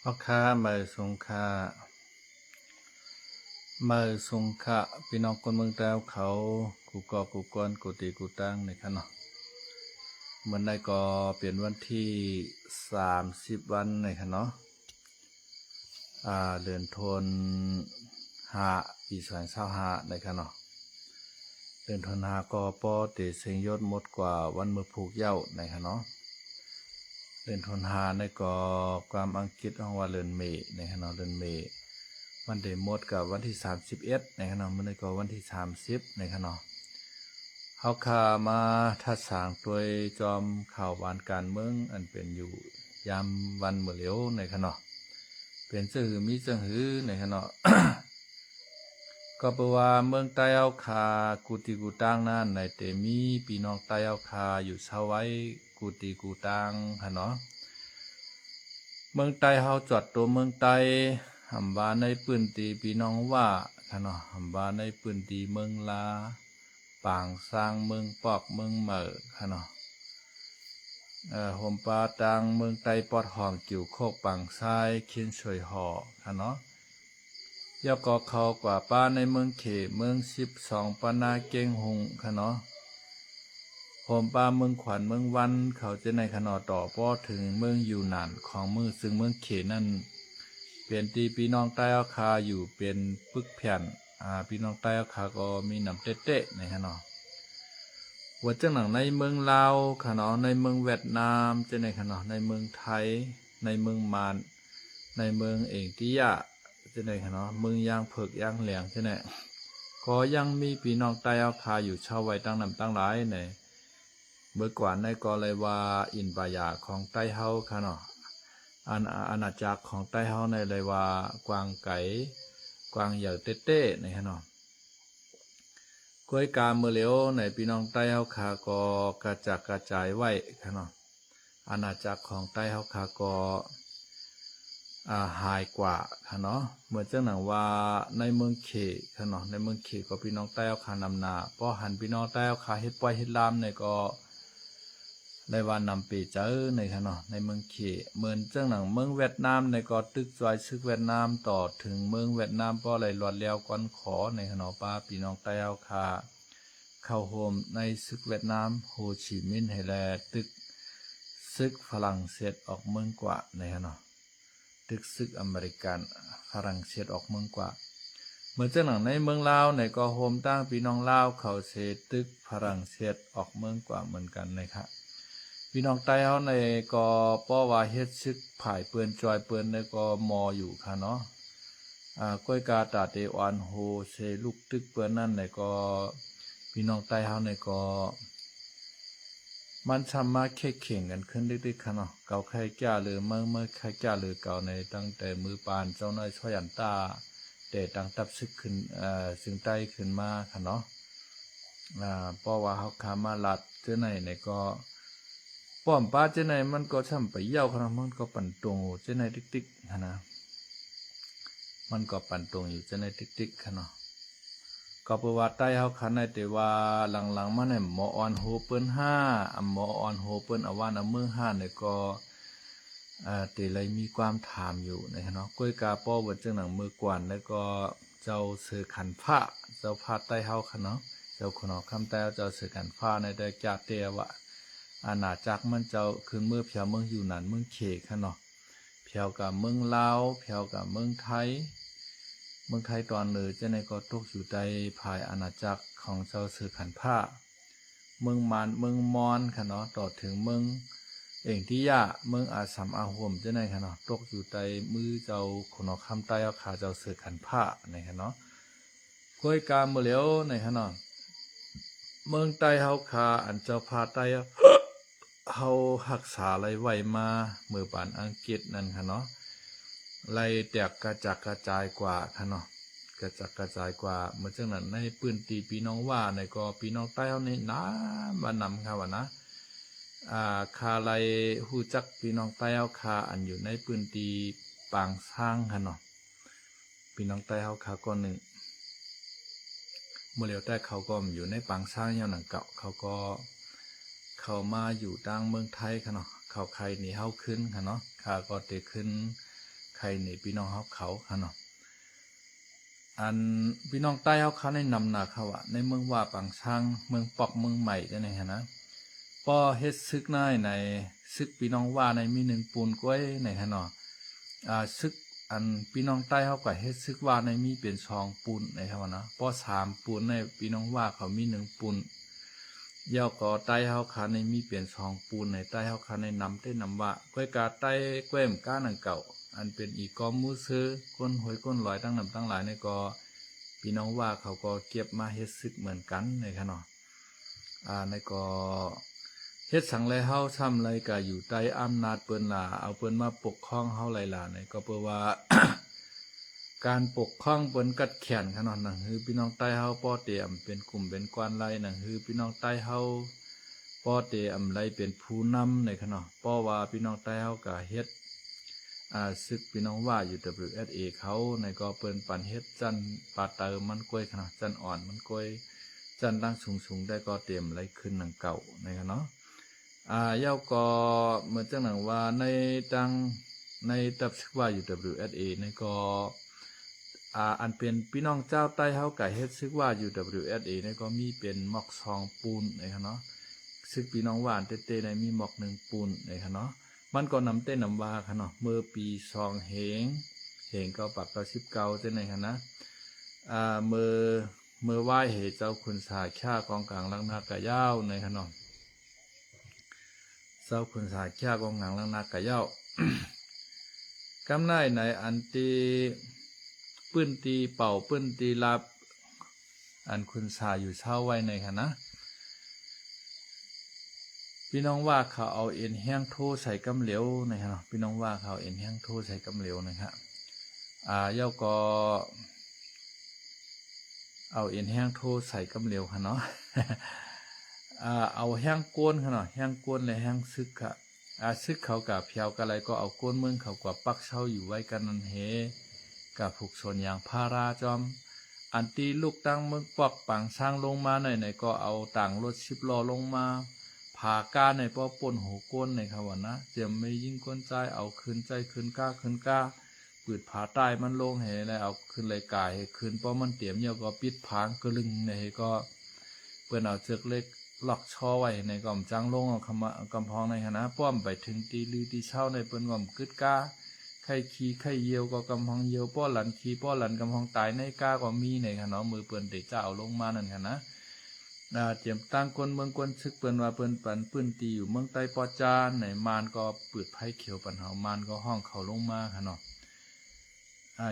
พ่อค้ามาสงค่ามาสงค่าพี่น้องคนเมืองแต้วเขากูก่อกูกวนกูตีกูตั้งในขณะเมื่อได้ก็เปลี่ยนวันที่30 วันในขณะเดือนธันวาปี2025ในขณะเดือนธันวาก็ปอเตเสงยศหมดกว่าวันมือผูกเหย้าในขณะเดือนธันวาในก็ความอังกฤษของว่าเดือนเมษในขณะเดือนเมษวันเดหมดกับวันที่31ในขณะมันก็วันที่30ในขณะเฮาคามาทัดสางตัวจอมข่าววานการเมืองอันเป็นอยู่ยามวันเมื่อเหลียวในขณะเป็นซื่อมีจังหือในขณะ ก็เพราะว่าเมืองใต้เอาคากูติกูตังนั่นในเตมีพี่น้องใต้เอาคาอยู่เซาไว้กูติกูตังฮะเนาะเมืองใต้เฮาจอดตัวเมืองใต้หำบาในปืนตีพี่น้องว่าฮะเนาะหำบาในปืนตีเมืองลาปางสร้างเมืองปอกเมืองเหม่อฮะเนาะห่มปาตังเมืองใต้ปอดหอมกิ่วโคกปังซ้ายเขียนช่วยห่อฮะเนาะยกก็เขากว่าป้าในเมืองเขเมือง12ปานาเก่งหงคะเนาะผมป้าเมืองขวัญเมืองวันเขาจะในขนอต่อป้อถึงเมืองอยู่นานของมือซึ่งเมืองเขนั่นเปลี่ยนตีพี่น้องใต้อาคาอยู่เป็นปึกแผ่นพี่น้องใต้อาคาก็มีนำเต๊ะในขนอว่าจังหนังในเมืองลาวขนอในเมืองเวียดนามจะในขนอในเมืองไทยในเมืองมานในเมืองเองติยะจะไหนคะเนาะมึงยางเผือกยางเหลียงใช่ไหมก็ยังมีพี่น้องใต้เอาคาอยู่เช่าไว้ตั้งนำตั้งหลายในเมื่อก่อนในก็เลยว่าอินปายาของใต้เฮาค่ะเนาะอาณาจักรของใต้เฮาในเลยว่ากวางไก่กวางเหยาเต้ๆในค่ะเนาะกล้วยกาเมื่อเลี้ยวในพี่น้องใต้เฮาคาก็กระจัดกระจายไว้ค่ะเนาะอาณาจักรของใต้เฮาคาก็หายกว่าค่ะเนาะเหมือนเจ้าหนังว่าในเมืองเขค่ะเนาะในเมืองเขก็พี่น้องใต้เอาคานำนาเพราะหันพี่น้องใต้เอาคาเฮ็ดป่อยเฮ็ดลามเนี่ยก็ได้ว่านำปีเจอในค่ะเนาะในเมืองเขเหมือนเจ้าหนังเมืองเวียดนามในก็ตึกซอยซึกเวียดนามต่อถึงเมืองเวียดนามเพราะอะไรหลอดแล้วก่อนขอในค่ะเนาะป้าพี่น้องใต้เอาคาเข้าโฮมในซึกเวียดนามโฮจิมินห์ให้แลตึกซึกฝรั่งเศสออกเมืองกว่าในค่ะเนาะตึกซึกอเมริกันฝรั่งเศสออกเมืองกว่าเหมือนเจ้าหนังในเมืองลาวในก็โฮมตั้งพี่น้องลาวเขาเสตึกฝรั่งเศสออกเมืองกว่าเหมือนกันนะครับพี่น้องใต้เฮาในก็ป้อว่าเฮ็ดซึกผ่ายเปื้อนจอยเปื้อนในก็มออยู่ค่ะเนาะก้อยกาตาเตอานโฮเซลูกตึกเปื้อนนั่นในก็พี่น้องใต้เฮาในก็มันทำมาแค่เข่งกันขึ้นดึกๆค่ะเนาะเก่าใครแก่หรือเมื่อใครแก่หรือเก่าในตั้งแต่มือปานเจ้าน้อยช่วยอันตาแต่ตั้งตับซึกขึ้นซึ่งใต้ขึ้นมาค่ะเนาะเพราะว่าเขาขามาลัดเจ้าไหนในก็ป้อมป้าเจ้าไหนมันก็ช่ำไปเย้าค่ะมันก็ปั่นตรงเจ้าไหนติ๊กๆค่ะนะมันก็ปั่นตรงอยู่เจ้าไหนติ๊กๆค่ะเนาะก็ประวัติใต้เฮาคันได้แต่ว่าหลังๆมาเนี่ยหมอออนโฮเปิ้น5หมอออนโฮเปิ้นอวานมือ5เนี่ยก็แต่เลยมีความถามอยู่นะครับเนาะก้อยกาป้อเบิดจังหนังมือกวนแล้วก็เจ้าเสือขันผ้าเจ้าผ้าใต้เฮาคันเนาะเจ้าขนอคำแต่เจ้าเสือขันผ้าในได้จาเตียว่าอาณาจักรมันเจ้าขึ้นเมื่อเพียวเมืองอยู่นั่นเมืองเขคันเนาะเพียวกับเมืองลาวเพียวกับเมืองไทยตอนเลยเจ้าในก็ตกอยู่ในภายอาณาจักรของเจ้าเสือขันผ้าเมืองมานเมืองมอนค่ะเนาะต่อถึงเมืองเองที่ยะเมืองอาสัมอาห่วมเจ้าในค่ะเนาะตกอยู่ในมือเจ้าขนอคำใต้เอาขาเจ้าเสือขันผ้าในค่ะเนาะก้อยกาเมื่อเลี้ยวในค่ะเนาะเมืองใต้เฮาคาอันเจ้าพาใต้เฮารักษาไรไว้มาเมื่อปานอังกฤษนั่นค่ะเนาะไล่แตกกระจัดกระจายกว่าค่ะเนาะกระจัดกระจายกว่าเมื่อจังนั้นในปืนตีพี่น้องว่าในก็พี่น้องใต้เฮานี่นะมานำค่ะว่านะคาไลฮู้จักพี่น้องใต้เฮาคาอันอยู่ในปืนตีปางสร้างค่ะเนาะพี่น้องใต้เฮาคาก็หนึ่งเมื่อเลียวใต้เขาก็อยู่ในปางสร้างยาวหนังเก่าเขาก็เข้ามาอยู่ตั้งเมืองไทยค่ะเนาะเขาใครหนีเฮาขึ้นค่ะเนาะข้าก็เตขึ้นค รในพี่น้องเฮาเขาค่ะเนาะอันพี่น้องใต้เฮาเขาในนำนาเขาอะในเมืองว่าปางช้างเมืองปอกเมืองใหม่ได้ไหนฮะนะป้อเฮ็ดซึกนายในซึกพี่น้องว่าในมีหนึ่งปูนก้วยในฮะเนาะซึกอันพี่น้องใต้เฮาก็เฮ็ดซึกว่าในมีเป็น2ปูนในครับนะป้อ3ปูนในพี่น้องว่าเขามี1ปูนยาวก็ใต้เฮาขาในมีเปลี่ยน2ปูนในใต้เฮาขาในนำได้นำว่าก้วยกาใต้ก้วยมก้านังเก่าอันเป็นอีกอมูซื้อก้นหอยก้นลอยตั้งนำตั้งหลายในก็พี่น้องว่าเขาก็เก็บมาเฮ็ดซึกเหมือนกันในค่ะเนาะในก็เฮ็ดสังไรเฮาซ้ำไรก็อยู่ใต้อำนาจเปิ้นล่ะเอาเปิ้นมาปกครองเฮาไรล่ะในก็เปิ้นว่า การปกครองเปิ้นกัดแขนขนาดนั้นคือพี่น้องใต้เฮาป้อเตอำเป็นกลุ่มเป็นกวนไรนั่นคือพี่น้องใต้เฮาป้อเตอำไรเป็นผู้นำในขนาดป้อว่าพี่น้องใต้เฮาก็เฮ็ดซึกพี่น้องว่าอยู่ WSA เขาในก็เปิ้นปันเฮ็ดจันปาเตอมันกล้วยขนาดจันอ่อนมันกล้วยจันตั้งสูงได้ก็เตรียมไรขึ้นหนังเก่าในค่ะเนาะเย้าก็เหมือนจังหนังว่าในตับซึกว่าอยู่ WSA ในก็อันเป็นพี่น้องเจ้าใต้เฮาก็เฮ็ดซึกว่าอยู่ WSA ในก็มีเป็นหมอก2ปูนในค่ะเนาะซึกพี่น้องว่าเต้ๆในมีหมอก1ปูนในค่ะเนาะมันก็นำเต้นนำว่าค่ะเนาะเมื่อปี2เหงก็ปัก19เจ้าในค่ะนะเมื่อไหว้เหเจ้าคุณสาข่ากองกลางลังนากะยาวในค่ะเนาะเจ้าคุณสาข่ากองกลางลังนากะยาว กำไนในอันตีปื้นตีเป่าปื้นตีลับอันคุณสาอยู่เช่าไว้ในค่ะนะพี่น้องว่าเขาเอาเอ็นแห้งโทใส่กำเหลวนะครับพี่น้องว่าเขาเอ็นแห้งโทใส่กำเหลวนะครับเย้าก็เอาเอ็นแห้งโทใส่กำเหลวค่ะเนาะ เอาแห้งก้นค่ะเนาะแห้งก้นและแห้งซึกค่ะซึกเขากับเพียวกับอะไรก็เอาก้นเมืองเขากว่าปักเช่าอยู่ไว้กันนั่นเฮกับผูกส่วนอย่างพาราจอมอันตีลูกตั้งเมืองปอกปังสร้างลงมาหน่อยก็เอาต่างรถ10 ล้อลงมาผ่าก้าในป้อป่นหูก้นในครับว่านะเจียมไม่ยิ่งก้นใจเอาคืนใจคืนก้าปืดผาใต้มันลงเห็นอะไรเอาคืนเลยกายคืนป้อมันเตรียมเยอะก็ปิดผางกระลึงในก็เปิ้นเอาเจือกเล็กล็อกช่อไว้ในก่อมจังลงเอากำพองในคณะป้อมไปถึงตีลือตีเช่าในเปิ้นก่อมกึดก้าไข่ขี้ไข่เยียวก็กำพองเยียวป้อหลันขี้ป้อหลันกำพองตายในก้าก็มีในคณะมือเปิ้นเด็กจะเอาลงมานั่นคณะเตรียมตั้งคนเมืองกวนซึกเปิ้นว่าเปิ้นปันปื้นตีอยู่เมืองใต้ปอจานไหนมานก็ปืดไผ่เขียวปันเฮามานก็ห้องเขาลงมาค่ะเนาะ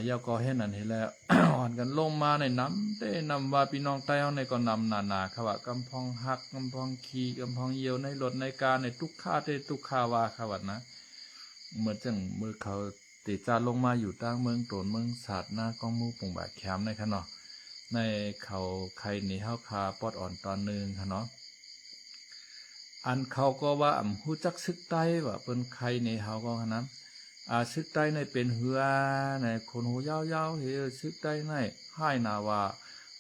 ยาวก็เห็นนั่นเห็นแล้ว อ่อนกันลงมาในน้ำได้นำว่าพี่น้องใต้เฮาในก็นำนาครับว่ากำพองหักกำพองขี้กำพองเยียวในรถในการในทุกข้าได้ทุกข้าว่าค่ะวัดนะเมื่อจังมือเขาติจาลงมาอยู่ตั้งเมืองโตนเมืองศาสตร์หน้ากองมูปุ่งบาดแคมในค่ะเนาะในเขาใครหนีเฮาคาปอดอ่อนตอนนึงค่ะเนาะอันเขาก็ว่าฮู้จักซึกใต้ว่าเปิ้นใครในเฮาก็ขนาดซึกใต้ในเป็นเหือในคนหูยาวๆเฮซึกใต้ในให้นาว่า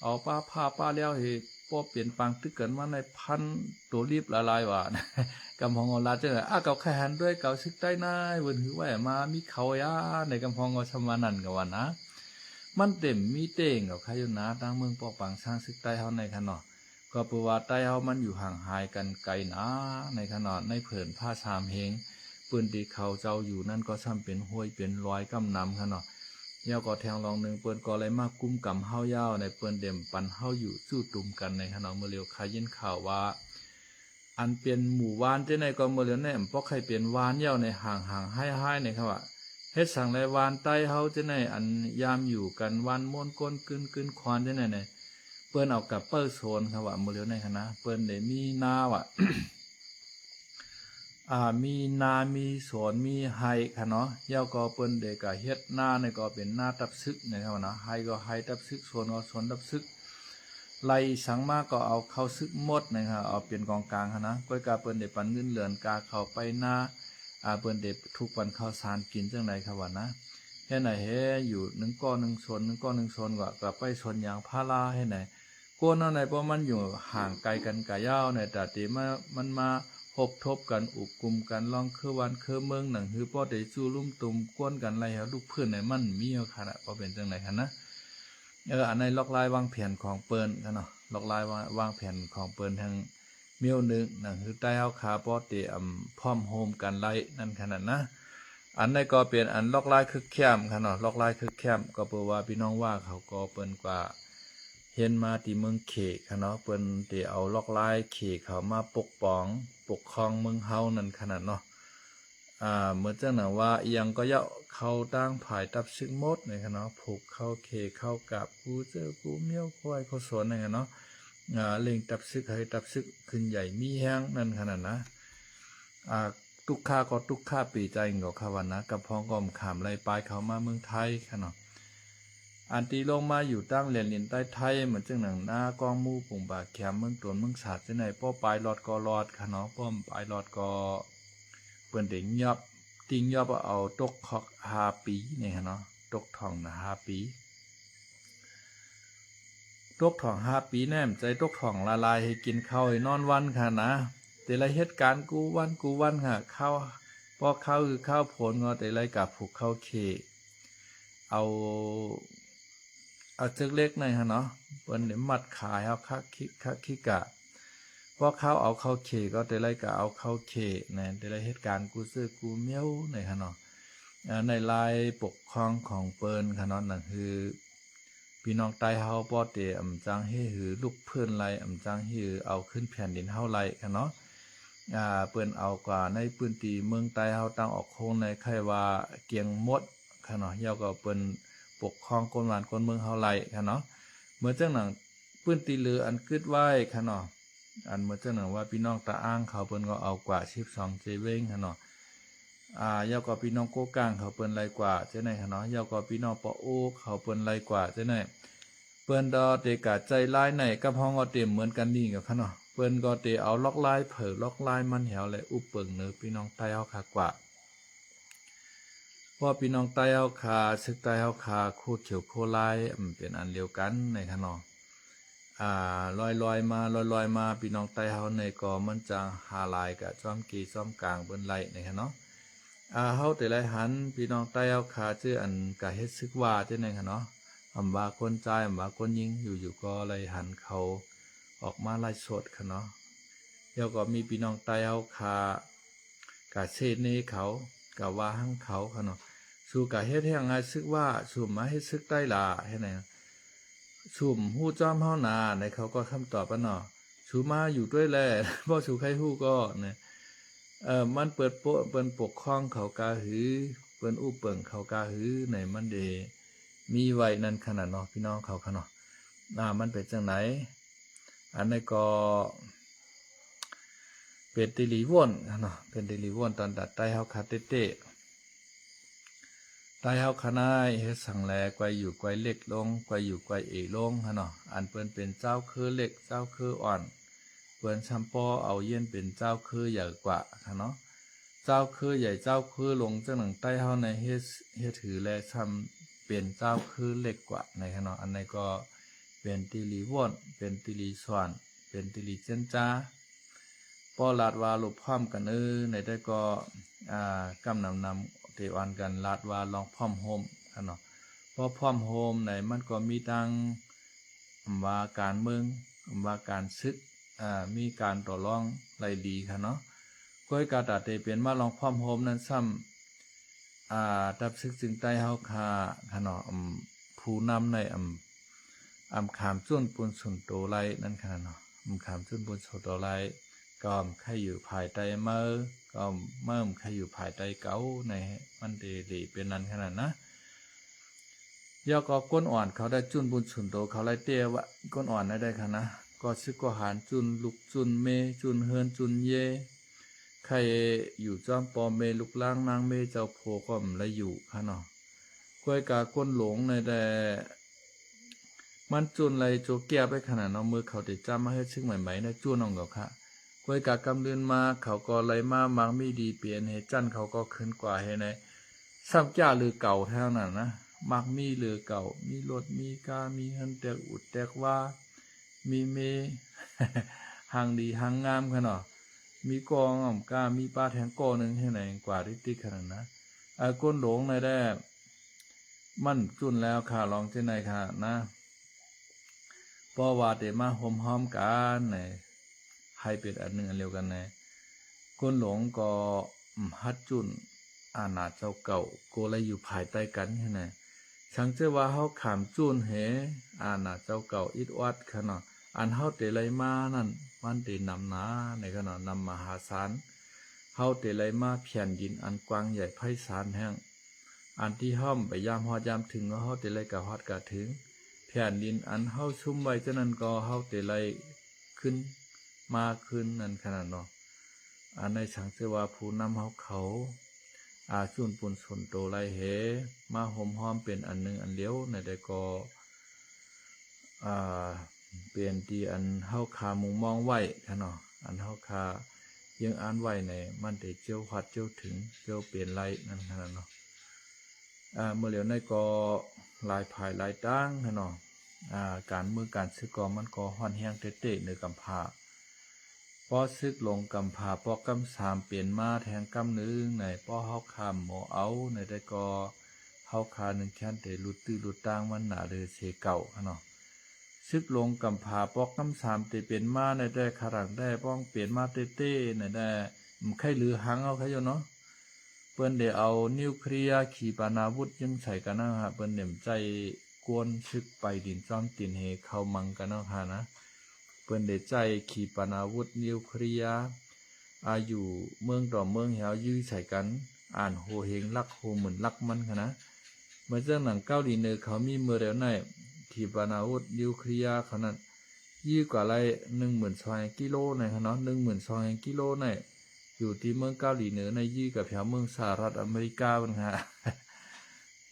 เอาป้าแล้วเฮป้อเปลี่ยนปังตึกเกินมาในพันตัวรีบละลายว่า กำพองอลาเจ้าเก่าแค่หันด้วยเก่าซึกใต้นายเวินหือไว้มามีเขายาในกำพองก็ชมานั่นก็ว่านะมันเต็มมีเต่งกับใครอยู่นะตั้งเมืองปอกปังสร้างซึกใต้เฮาในขนาดก็เพราะว่าใต้เฮามันอยู่ห่างหายกันไกลนะในขนาดในเผินผ้าชามเฮงปืนตีเขาเจ้าอยู่นั่นก็ซ้ำเป็นห้วยเป็นรอยกำนำขนาดยาวก็แทงลองหนึ่งเปิ้นก็เลยมากุ้มกำเฮายาวในเปิ้นเด่มปันเฮาอยู่สู้ตุ่มกันในขนาดเมื่อเร็วใครยินข่าวว่าอันเป็นหมู่วานเจ้าในก็เมื่อเร็วแน่เพราะใครเป็นวานยาวในห่างให้ในครับว่าเฮ็ดสั่งไรวานใต้เฮาเจ้าในอันยามอยู่กันวานม้วนก้นกึนควานเจ้าในเปิ้นเอากับเปิ้ลโซนครับว่าเมื่อเร็วในคณะเปิ้นได้มีนาว่ะ มีนามีสวนมีไฮค่ะเนาะยาวก็เปิ้นเด็กก็เฮ็ดหน้าในก็เป็นหน้าตับซึกนะครับเนาะไฮก็ไฮตับซึกสวนก็สวนตับซึกไล่สังมาก็เอาเข้าซึกหมดนะครับเอาเปลี่ยนกองกลางค่ะนะก้อยกาเปิ้นได้ปันเงินเหลือนกาเข้าไปหน้าเปิ้นได้ทุกวันข้าวสารกินจังได๋ครับว่านะเฮ็ดไหนเฮอยู่1ก้อน1โซน1ก้อน1โซนก็กลับไปสวนยางพาราเฮ็ดไหนก้นนั่นไหนเพราะมันอยู่ห่างไกลกันกะยาวเนี่ยแต่ติมันมา พบทบกันอุกกลุ่มกันลองคือวันคือเมืองหนังฮือป้อได้จู้ลุ่มตุ่มกวนกันไรเฮาลูกเพื่อนในมันมีเอาขนาดพอเป็นจังไหนคะนะอันในล็อกลายวางแผนของเปิ้นกันเนาะล็อกลายวางแผนของเปิ้นทางเมียวนึงหนังคือใต้เฮาขาป้อเตพร้อมโฮมกันไรนั่นขนาดนะอันในก็เป็นอันล็อกลายคือแคมค่ะเนาะล็อกลายคือแคมก็เปิดว่าพี่น้องว่าเขาก็เปิ้นกว่าเห็นมาที่เมืองเขค่ะเนาะเปิ้นที่เอาล็อกลายเขเขามาปกป้องปกครองเมืองเฮานั่นขนาดเนาะเหมือนจังหนังว่ายังก็ยะเขาตั้งผายตับซึกมดนี่ค่ะเนาะผูกเข้าเขเข้ากับกูเจอกูเมียวควายเขาสวนนี่ค่ะเนาะเล่งตับซึกให้ตับซึกขึ้นใหญ่มีแห้งนั่นขนาดนะตุกข้าก็ตุกข้าปีใจงอกขวันนะกับพ้องกอมขามไรปลายเขามาเมืองไทยค่ะเนาะอันตีลงมาอยู่ตั้งเหรียญลินใต้ไทยเหมือนจังหนังหน้ากองมูปุ่งบากแขมเมืองตวนเมืองศาสตร์ที่ไหนป้อปลายหลอดก็หลอดค่ะเนาะป้อมปลายหลอดก็เปิ้นเด็กยับติงยับเอาตกคอก5 ปีนี่ค่ะเนาะตกทองนะ5 ปีตกทอง5 ปีแน่มใจตกทองละลายให้กินข้าวให้นอนวันค่ะนะแต่ละเหตุการณ์กูวันค่ะข้าวพอข้าวคือข้าวผลงอแต่ไรกับผูกข้าวเคเอาเชือกเล็กหน่อยฮะเนาะเปิ้นเนี่ยมัดขายเอาคักขี้กะพอข้าวเอาข้าวเคก็แต่ไรกับเอาข้าวเคเนี่ยแต่ละเหตุการณ์กูซื้อกูเมี้ยวในฮะเนาะในลายปกครองของเปิ้นค่ะเนาะนั่นคือพี่น้องใต้เฮาป้อเตจังให้หือลูกเพื่อนไรจังให้หือเอาขึ้นแผ่นดินเฮาไรค่ะเนาะเปิ้นเอากว่าในพื้นที่เมืองใต้เฮาตั้งออกโคงในไข่ว่าเกียงมดค่ะเนาะยาวก็เปิ้นปกครองคนหวานคนเมืองเฮาไรค่ะเนาะเมื่อจังหนังพื้นที่เหลืออันกึดไว้ค่ะเนาะอันเมื่อจังหนังว่าพี่น้องตาอ้างเขาเปิ้นก็เอากว่า12เจเว้งค่ะเนาะยาวก็พี่น้องโกกลางเขาเปิ้นไรกว่าจังไหนค่ะเนาะยาวก็พี่น้องปอโอเขาเปิ้นไรกว่าจังไหนเปิ้นดอเตกะใจลายไหนกับห้องก็เต็มเหมือนกันนี่กับค่ะเนาะเปิ้นก็เตเอาล็อกลายเผอล็อกลายมันแหวและอุปเปิงเนื้อพี่น้องใต้เฮาคากว่าเพราะพี่น้องใต้เฮาคาซึกใต้เฮาคาโคเขียวโคลายเป็นอันเดียวกันในค่ะเนาะลอยมาพี่น้องใต้เฮาในก็มันจะหาลายกับจ้อมกีจ้อมกลางเปิ้นไหลในค่ะเนาะเฮาแต่ละหันพี่น้องใต้เฮาคาชื่ออันกะเฮ็ดซึกว่าจังได๋ค่ะเนาะว่าคนใจว่าคนยิงอยู่ก็เลยหันเขาออกมาไล่สดค่ะเนาะเดี๋ยวก็มีพี่น้องใต้เฮาคากะเซเนเขากะว่าหังเขาค่ะเนาะสู่กะเฮ็ดให้ง่ายซึกว่าสู่มาเฮ็ดซึกใต้ลาให้ไหนสุ่มฮู้จ้อมเฮานาในเขาก็คำตอบว่าเนาะสู่มาอยู่ด้วยแลบ่สู่ใครฮู้ก็เนี่ยมันเปิดโปเปิ้นปกครองเขากาหือเปิ้นอู้เปิงเขากาหือในมันเดมีไว้นั่นขนาดเนาะพี่น้องเขาค่ะเนาะมันเป็นจังไหนอันนี้ก็เป็นติลีว่นเนาะเป็นติลีว่นตอนดัดใต้เฮาคาเตเต้ใต้เฮาคานายเฮ็ดสั่งแลไกวอยู่ไกวเล็กลงไกวอยู่ไกวเอลงเนาะอันเปิ้นเป็นเจ้าคือเล็กเจ้าคืออ่อนเปิ้นซัมปอเอาเย็นเป็นเจ้าคือใหญ่กว่าค่ะเนาะเจ้าคือใหญ่เจ้าคือลงจังหนังใต้เฮาในเฮ็ดถือแลซ้ำเป็นเจ้าคือเล็กกว่าในค่ะเนาะอันนี้ก็เป็นติลีว่นเป็นติลีสวนเป็นติลีเจนจ้าปอลาดว่าลบพร้อมกันในได้ก็กำนำเตวันกันลาดว่าลองพร้อมโฮมค่ะเนาะพอพร้อมโฮมในมันก็มีตั้งว่าการเมืองว่าการซึกมีการต่อรองไล่ดีค่ะเนาะก้อยกาตาเตเป็นมาลองพร้อมโฮมนั้นซ้ำดับซึกจึงใต้เฮาคาค่ะเนาะผู้นำในขามจุนปุนสุนโตไลนั่นค่ะเนาะขามจุนปุนสุนโตไลก็ใครอยู่ภายใต้เมื่อก็เมื่อใครอยู่ภายใต้เก่าในมันเดเป็นนั้นขนาดนะยอก็ก้นอ่อนเขาได้จุนบุญสุนโตเขาไล่เตี้ยว่าก้นอ่อนได้ค่ะนะก็ซึกก็หารจุนลุกจุนเมจุนเฮินจุนเยใครอยู่จอมปอเมลุกล่างนางเมเจ้าโพก็มละอยู่ค่ะเนาะก้อยกาก้นหลงในแต่มันจุนไรโจเกียไปขนาดน้องมือเขาติดจ้ามาให้ชึ่งใหม่ๆในจุนน้องกับค่ะก้อยกากำเลือนมาเขาก็ไหลมามังไม่ดีเปลี่ยนเหตุจันเขาก็ขึ้นกว่าให้ในซ้ำจ้าหรือเก่าเท่านั้นนะมักมีหรือเก่ามีรถมีกามีเฮินแตกอุดแตกว่ามีเม หางดีหางงามค่ะเนาะ มีกองอ่ำกามีป้าแทงกอหนึ่งให้ไหนกว่าที่ติ๊กขนาดนะก้นหลงในได้มั่นจุนแล้วค่ะลองเช่นไหนค่ะนะเพราะว่าเดมาหอมหอมกันในให้เป็นอันหนึ่งอันเดียวกันในก้นหลงก็ฮัดจุนอาณาเจ้าเก่าโกเลยอยู่ภายใต้กันใช่ไหมฉังเจอว่าเฮาขามจุนเหอาณาเจ้าเก่าอิดวัดขนาดอันเฮาเตไลมานั่นมันเตนำนาในขนาดนำมหาศาลเฮาเตไลมาเพียนดินอันกว้างใหญ่ไพศาลแห่งอันที่ห้อมไปยามฮอดยามถึงเฮาเตไลกะฮอดกะถึงแผ่นดินอันเฮาชุ่มไว้ฉะนั้นก็เฮาเตไลขึ้นมาขึ้นนั่นขนาดเนาะอันในฉังเจอว่าผู้นำเฮาเขาจุนปุ่นสนโตไลเหมาห่มห้อมเป็นอันหนึ่งอันเดียวในได้ก็เป็นที่อันเฮาคามุงมองไว้ค่ะเนาะอันเฮาคายังอ่านไว้ในมันได้เจ้าฮัดเจ้าถึงเจ้าเปลี่ยนไรนั่นขนาดเนาะเมื่อเหลียวในก็ลายภายลายตั้งค่ะเนาะการเมื่อการซื้อกอมันก็ห่อนแห้งเตะในกำพาป้อซึกลงกำพาป้อกำสามเปลี่ยนมาแทงกำนึงในป้อเฮาคามหมอเอาในได้ก็เฮาคาหนึ่งแค่นแต่ลุดตื้อลุดตั้งมันหนาเลยเสเก่าค่ะเนาะซึกลงกำพาปอกกำสามเตเปลี่ยนมาในได้ขรังได้ป้องเปลี่ยนมาเต้ในได้ไข่หรือหังเอาใครอยู่เนาะเปิ้นเดี๋ยวเอานิวเคลียร์ขีปนาวุธยังใส่กันนะฮะเปิ้นเดี่ยมใจกวนซึกไปดินจอมตินเฮเข้ามังกันนะฮะนะเปิ้นเดี๋ยวใจขีปนาวุธนิวเคลียร์อยู่เมืองต่อเมืองเหี่ยวยื้อใส่กันอ่านโหเฮงลักโหเหมือนลักมันค่ะนะเมื่อเจ้าหนังเกาหลีเหนือเขามีเมื่อแล้วในขีปนาวุธนิวเคลียร์ขนาดยี่กว่าไร12,000 กิโลในขนาด12,000 กิโลในอยู่ที่เมืองเกาหลีเหนือในยี่กับแถวเมืองสหรัฐอเมริกาเป็นฮะ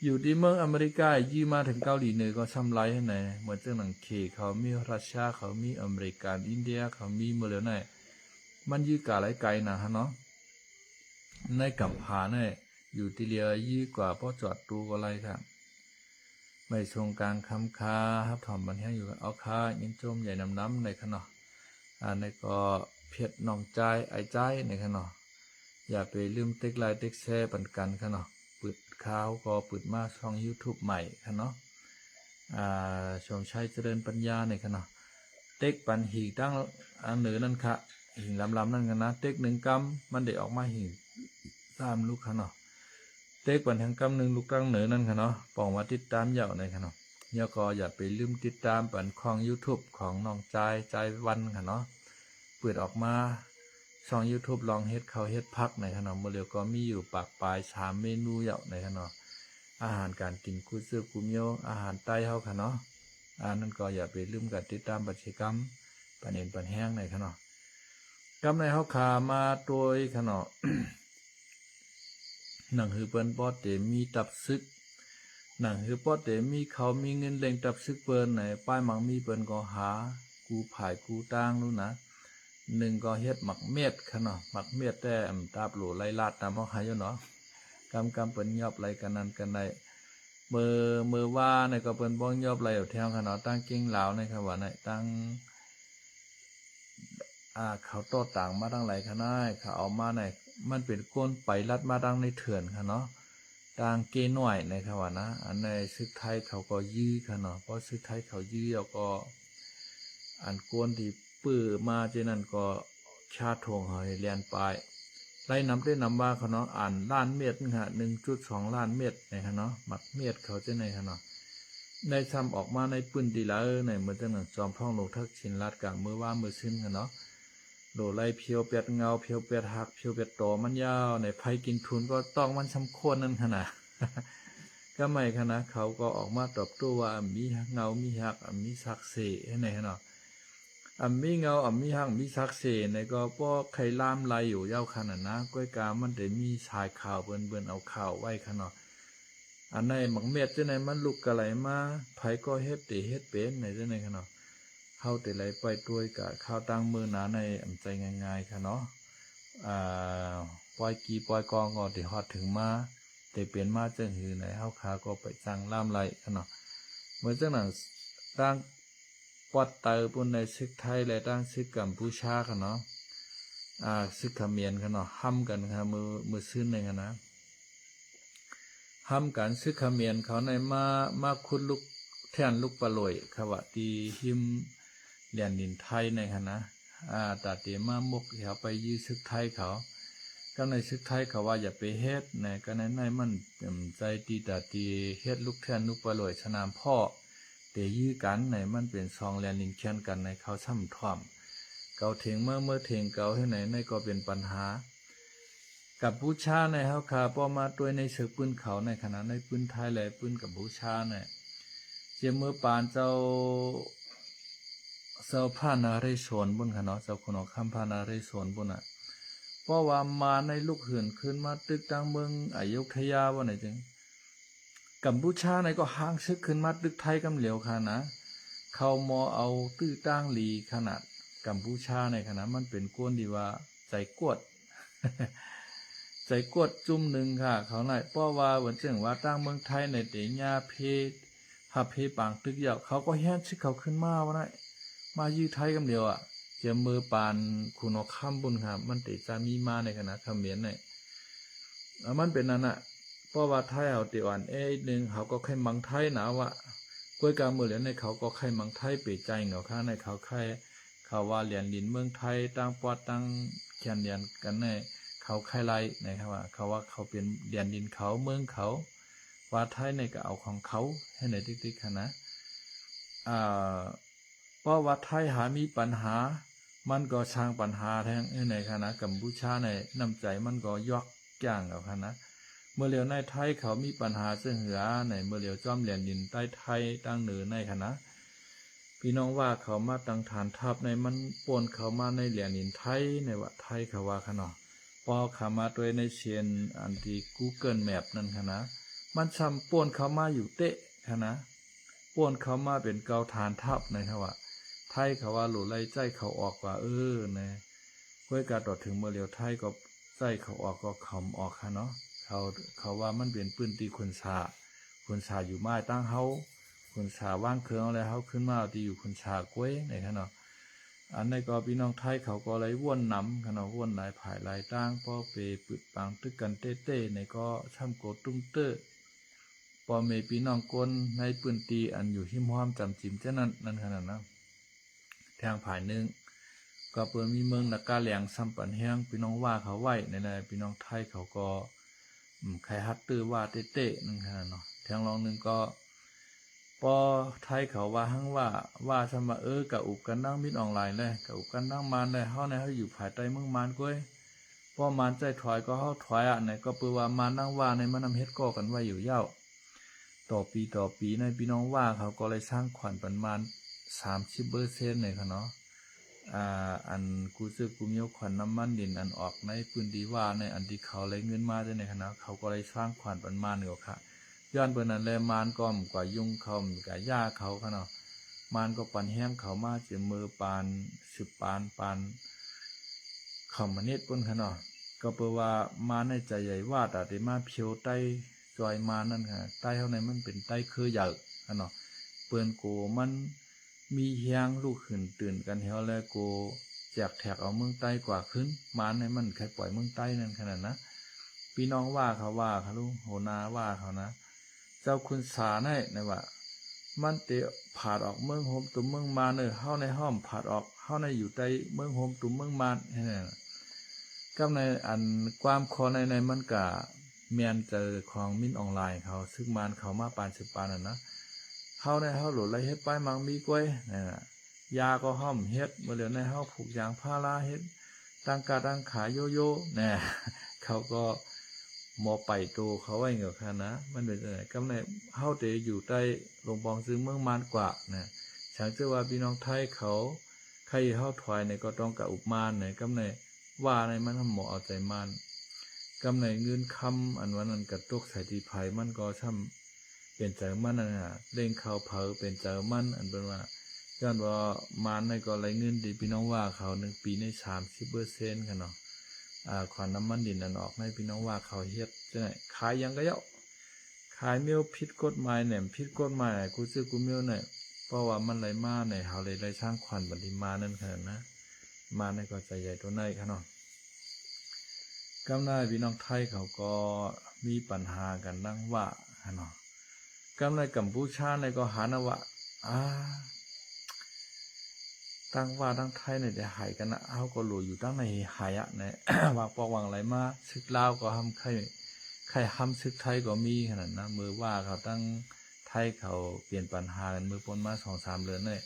อยู่ที่เมืองอเมริกายี่มาถึงเกาหลีเหนือก็ซ้ำไรให้ไหนเหมือนเจ้าหนังเคเขามีรัสเซียเขามีอเมริกันอินเดียเขามีเมื่อแล้วในมันยี่กาไรไกลนะฮะเนาะในกัมพาเนี่ยอยู่ที่เรียยี่กว่าเพราะจอดดูก็ไรครับไม่ทรงกลางคำคาครับถ่อมบันแห้งอยู่เอาคายินจมใหญ่น้ำในขนาดในก็เพียดนองใจไอใจในขนาดอย่าไปลืมเต็กไลน์เต็กแช่ปันกันขนาดเปิดข่าวก็เปิดมาช่อง YouTube ใหม่ขนาดชมชัยเจริญปัญญาในขนาดเต็กปันหิงตั้งอันเหนือนั่นค่ะหิงลำนั่นกันนะเต็ก1 กำมันได้ออกมาหิง3 ลูกขนาดเต็กปันทั้งกำ1 ลูกตั้งเหนือนั่นค่ะเนาะปองมาติดตามยาวในค่ะเนาะย่อก็อย่าไปลืมติดตามปันของ YouTube ของน้องใจวันค่ะเนาะเปิดออกมาช่อง YouTube ลองเฮ็ดเขาเฮ็ดพักในค่ะเนาะเมื่อเร็วก็มีอยู่ปากปลาย3 เมนูยาวในค่ะเนาะอาหารการกินกูซื้อกูเมียวอาหารใต้เฮาค่ะเนาะนั่นก็อย่าไปลืมกันติดตามกิจกรรมปันเอ็นปันแห้งในค่ะเนาะกำในเฮาขามาโดยค่ะเนาะ หนังหือเปิ้นปอดเตมีตับซึกหนังหือปอดเตมีเขามีเงินเล่งตับซึกเปิ้นไหนป้ายหมังมีเปิ้นก็หากูผายกูตั้งรู้นะ1ก็เฮ็ดหมักเม็ดค่ะเนาะหมักเม็ดแต่ตาบโหลไล่ลาดตามพ่อหายอยู่เนาะกำเปิ้นยอบไหลกันนั้นกันได้เมื่อว่าในก็เปิ้นบ่ยอบไหลเอาแถวค่ะเนาะตั้งเก่งลาวในค่ะว่าในตั้งเขาโต้ต่างมาตั้งหลายคณะเขาเอามาในมันเป็นก้นไปลัดมาดังในเถื่อนค่ะเนาะต่างเกหน่อยในค่ะว่านะอันในซึกไทยเขาก็ยื้อค่ะเนาะเพราะซึกไทยเขายื้อแล้วก็อันก้นที่ปื้อมาเจนั้นก็ชาทงเฮาเรียนไปไล่นำได้นำว่าเขาเนาะอ่านล้านเม็ดค่ะ1.2 ล้านเม็ดในค่ะเนาะหมักเม็ดเขาจะในค่ะเนาะในซ้ำออกมาในปืนดีแล้วในเหมือนจังหนังจอมพ่องลงทักชินรัดกลางมือว่ามือซึ้นค่ะเนาะโดไล่เพียวเปียดเงาเพียวเปียดหักเพียวเปียดโตมันยาวในไผกินทุนก็ต้องมันสำควรนั่นขนาด ก็ไม่ขนาดเขาก็ออกมาตอบโต้ว่ามีเงามีหักมีซักเสให้ในขนาดมีเงามีหักมีซักเสในก็ป้อไข่ล่ามไหลอยู่ยาวขนาดนะก้อยกามันได้มีชายข่าวเบิ่นเอาข่าวไว้ขนาดอันในหมักเม็ดจะในมันลุกกะไหลมาไผก็เฮ็ดเป็นในจะในขนาดเฮาแต่ไหลไปด้วยกะข้าวตั้งมือหนาในใจง่ายๆค่ะเนาะปล่อยกีปล่อยกองก็ได้ฮอดถึงมาแต่เปลี่ยนมาจังหือไหนเฮาขาก็ไปสั่งล่ามไหลค่ะเนาะเมื่อจังนั้นตั้งปอดเตอปุ่นในซึกไทยและตั้งซึกกัมพูชาค่ะเนาะ ซึกเขมียนกันเนาะห้ำกันค่ะมือซึ้นในกันนะห้ำกันซึกเขมียนเขาในมาคุณลูกแท่นลูกปลาลอยขวะตีหิมเหรียญดินไทยในกันนะตาเตียมามกเขาไปยื้อซึกไทยเขาก็ในซึกไทยเขาว่าอย่าไปเฮ็ดนะก็ในมันใจตีตาตีเฮ็ดลูกแท่นลูกปลาลอยสนามพ่อเตยื้อกันในมันเป็นซองเหรียญดินเคียนกันในเขาช่ำท่อมเกาเถงเมื่อเถงเกาให้ไหนในก็เป็นปัญหากับบูชาในเฮาคาพอมาตัวในเสือปืนเขาในขณะในปืนไทยแหละปืนกับบูชาเนี่ยเจียมือปานเจ้าพานาเรศวนบนขณะเจ้าคนอคำพานาเรศวนบนเพราะว่ามาในลูกเหือนขึ้นมาตึกตังเมืองอยุธยาว่าไหนจึงกัมพูชาในก็ห่างซึกขึ้นมาตึกไทยกำเหลียวค่ะนะเขามอเอาตื้อตั้งหลีขนาดกัมพูชาในขณะมันเป็นก้นดีว่าใจกวด ใจกวดจุ่มหนึ่งค่ะเขาไหนเพราะว่าเหมือนเช่นว่าตั้งเมืองไทยในเตียเพฮับเพปางตึกเหยาเขาก็แห่ชึกเขาขึ้นมาว่าไหนมายื้อไทยกำเดียวเจอมือปานคุณอข้ามบุญค่ะมันติดจะมีมาในขณะเขมียนเนี่ยมันเป็นนั่นเพราะว่าไทยเอาตีอ่อนหนึ่งเขาก็แค่มังไทยนะว่ากล้วยกาเมือเหรียญในเขาก็แค่มังไทยเปิดใจเหงาค่าในเขาแค่เขาว่าเหรียญดินเมืองไทยตั้งปอดตั้งแขนเหรียญกันในเขาแค่ไรนะครับว่าเขาเป็นเหรียญดินเขาเมืองเขาว่าไทยในก็เอาของเขาให้ในติ๊กๆนะเพราะว่าไทยหามีปัญหามันก็ช่างปัญหาแทงในคณะกัมพูชาในน้ำใจมันก็ยกย่างเอาคณะเมื่อเหลียวในไทยเขามีปัญหาเสื่อเหือในเมื่อเหลียวจอมเหรียญดินใต้ไทยตั้งเหนือในคณะพี่น้องว่าเขามาตั้งฐานทัพในมันป่วนเขามาในเหรียญดินไทยในว่าไทยเขาว่าขนาดพอเขามาตัวในเชียนอันที่ Google Map นั่นคณะมันซ้ำป่วนเขามาอยู่เตะคณะป่วนเขามาเป็นเกาฐานทัพนะครับว่าไทยเขาว่าหลุดไล่ใจเขาออกว่าเนี่ยเพื่อการต่อถึงเมื่อเหลียวไทยก็ใจเขาออกก็ขำออกค่ะเนาะเขาว่ามันเป็นปืนตีคนชาอยู่ไม้ตั้งเฮาคนชาว่างเครื่องอะไรเฮาขึ้นมาตีอยู่คนชากล้วยในค่ะเนาะอันในก็พี่น้องไทยเขาก็เลยว่นน้ำค่ะเนาะว่นหลายผายหลายตั้งพอไปปึดปังตึกกันเต้ในก็ช่ำโกตุ้มเต้พอเมพี่น้องกนในปืนตีอันอยู่หิมห้อมจำจิมเจ้านั่นขนาดนะทางผายหนึ่งก็เปิดมีเมืองนักการแหลงซ้ำปันแห้งพี่น้องว่าเขาไหวในพี่น้องไทยเขาก็ใครฮัตตื้อว่าเต้นั่นขนาดเนาะทางรองหนึ่งก็พอไทยเขาว่าหั่งว่าสมากับอุบกันนั่งมิดออนไลน์เลยกับอุบกันนั่งมานเลยเฮาในเฮาอยู่ภายใต้เมืองมานก้อยพอมานใจถอยก็เฮาถอยในก็เปิดว่ามานั่งว่าในมันนำเฮ็ดก่อกันไว้อยู่เย้าต่อปีในพี่น้องว่าเขาก็เลยสร้างขวัญประมาณ30%เนี่ยค่ะเนาะอันกูซื้อกูมีขวัญน้ำมันดินอันออกในพื้นที่ว่าในอันที่เขาเลยเงินมาในคณะเขาก็เลยสร้างขวัญประมาณเดียวค่ะย้อนเปิดนั้นเลยมานก็มกว่ายุ่งเขามกว่าหญ้าเขาค่ะเนาะมานก็ปันแห้มเขามาเจมือปาน10 ปานเขามาเน็ตปุ่นค่ะเนาะก็เปิดว่ามาในใจใหญ่ว่าแต่ได้มาเพียวใต้จอยมานั่นค่ะใต้เท่าในมันเป็นใต้คือใหญ่ค่ะเนาะเปิ้นโกมันมีเฮียงลูกขึ้นตื่นกันเฮาแล้วโกแจกแท็กเอาเมืองใต้กว่าขึ้นมาในมันใครปล่อยเมืองใต้นั่นขนาดนะพี่น้องว่าเขาลูกโหนาว่าเขานะเจ้าคุณสาในว่ามันเตะผาดออกเมืองโฮมตุ่มเมืองมาเฮาในห้อมผาดออกเฮาในอยู่ใต้เมืองโฮมตุ่มเมืองมาก็ในอันความคอในมันกะเมียนเจอของมิ้นออนไลน์เขาซึ่งมานเขามาปาน10 ปานนะเฮาในเฮาหลุดไรเฮ็ดป้ายมังมีกล้วยยาก็ห้อมเฮ็ดเมื่อเหลือในเฮาผูกยางพาราเฮ็ดตั้งขายโยเขาก็มอไปโตเขาไว้เหงาค่ะนะมันเป็นอะไรกำในเฮาเตอยู่ใต้ลงบองซึ่งเมืองมานกว่าฉันเชื่อว่าพี่น้องไทยเขาใครเฮาถอยในก็ต้องกับอุปมากำในว่าในมันทำหมอเอาใจมันกำในเงินคำอันวันนั้นกระตกใส่ที่ไผ่มันก็ช่ำเป็นใจมันเล่งเขาเผาเป็นใจมันอันเป็นว่าย้อนว่ามันในก็ไรเงินดีพี่น้องว่าเขา1 ปีใน30%ค่ะเนาะขวัญน้ำมันดินอันออกในพี่น้องว่าเขาเฮ็ดจะไหนขายยังก็เยอะขายเมียวผิดกฎหมายผิดกฎหมายกูซื้อกูเมียวเพราะว่ามันไหลมาเขาเลยสร้างขวัญบันทิมานั่นค่ะนะมาในก็ใจใหญ่ตัวในค่ะเนาะ กำลังพี่น้องไทยเขาก็มีปัญหากันดังว่าเนาะกำลังกัมพูชาในก็หานะว่าตั้งว่าตั้งไทยในแต่หายกันนะเขาก็หลูอยู่ตั้งในหายอะใน วางปอกวางอะไรมาซึกลาวก็ทำใครทำซึกไทยก็มีขนาดนะมือว่าเขาตั้งไทยเขาเปลี่ยนปัญหากันมือปนมา2-3 เดือนเลย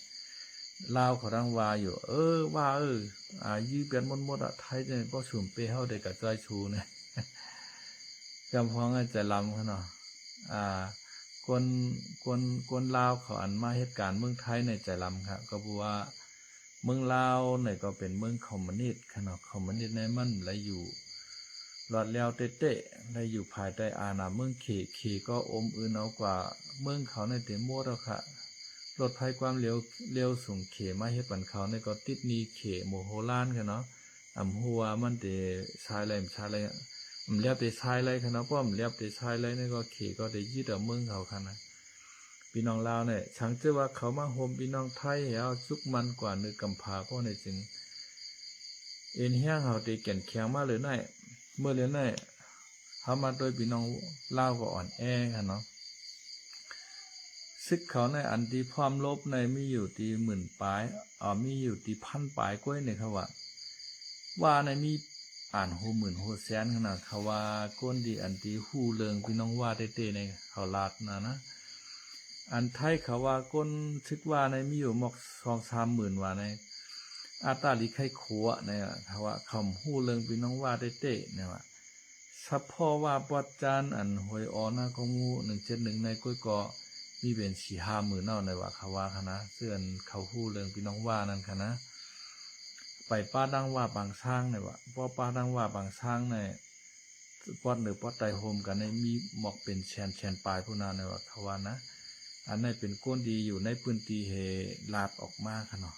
ลาวเขาตั้งว่าอยู่ว่ายื้อเป็นหมดอะไทยเนี่ยก็สุ่มเป้เฮาได้กับใจชูเนี่ยกำพองใจลำเขาเนาะคนลาวเขาอันมาเหตุการณ์เมืองไทยในใจลำครับก็บอกว่าเมืองลาวเนี่ยก็เป็นเมืองคอมมิวนิสต์ขนาดคอมมิวนิสต์ในมันและอยู่หลอดแล้วเตะและอยู่ภายใต้อาณาเมืองเขก็อมอื่นเอากว่าเมืองเขาในเต็มหมดแล้วค่ะรถไฟความเร็วสูงเขมาเฮ็ดปันเขาในก็ติดนี้เขโมโหล้านกันเนาะหัวมันเตชายอะไรเรียบได้ชายไรขนาดป้อมเรียบได้ชายไรนี่ก็เขก็ได้ยึดเอาเมืองเขาขนาดพี่น้องลาวเนี่ยฉันเชื่อว่าเขามาโฮมพี่น้องไทยเอาจุกมันกว่าเนื้อกำพาเพราะในจริงเอ็นแห้งเขาตีแก่นแข็งมาเลยไงเมื่อเรียนไงเขามาโดยพี่น้องลาวก็อ่อนแอกันเนาะซึกเขาในอันที่พร้อมลบในมีอยู่ที่10,000 ปลายมีอยู่ที่1,000 ปลายก้อยเนี่ยครับว่าในมีอ่าน50,000 100,000ขนาดเขาว่าก้นดีอันที่หู้เริงพี่น้องว่าเต้ๆในเขาลาดนะอันไทยเขาว่าก้นซึกว่าในมีอยู่หมอก2-3 หมื่นว่าในอาตาลิไข่ขัวเนี่ยเขาว่าคำหู้เริงพี่น้องว่าเต้ๆเนี่ยว่าซับพ่อว่าปอดจานอันหวยออนะของงู171ในก้อยก็มีเป็น4-5 หมื่นเนาะในว่าเขาว่าคณะเสื่อนเขาหู้เริงพี่น้องว่านั่นคณะไปป้าดังว่าบางช่างในว่าป้าดังว่าบางช่างในปอดหรือปอดไตโฮมกันในมีหมอกเป็นแชนปลายผู้นาในว่าเขาว่านะอันนี้เป็นก้นดีอยู่ในพื้นที่เฮลาดออกมาค่ะเนาะ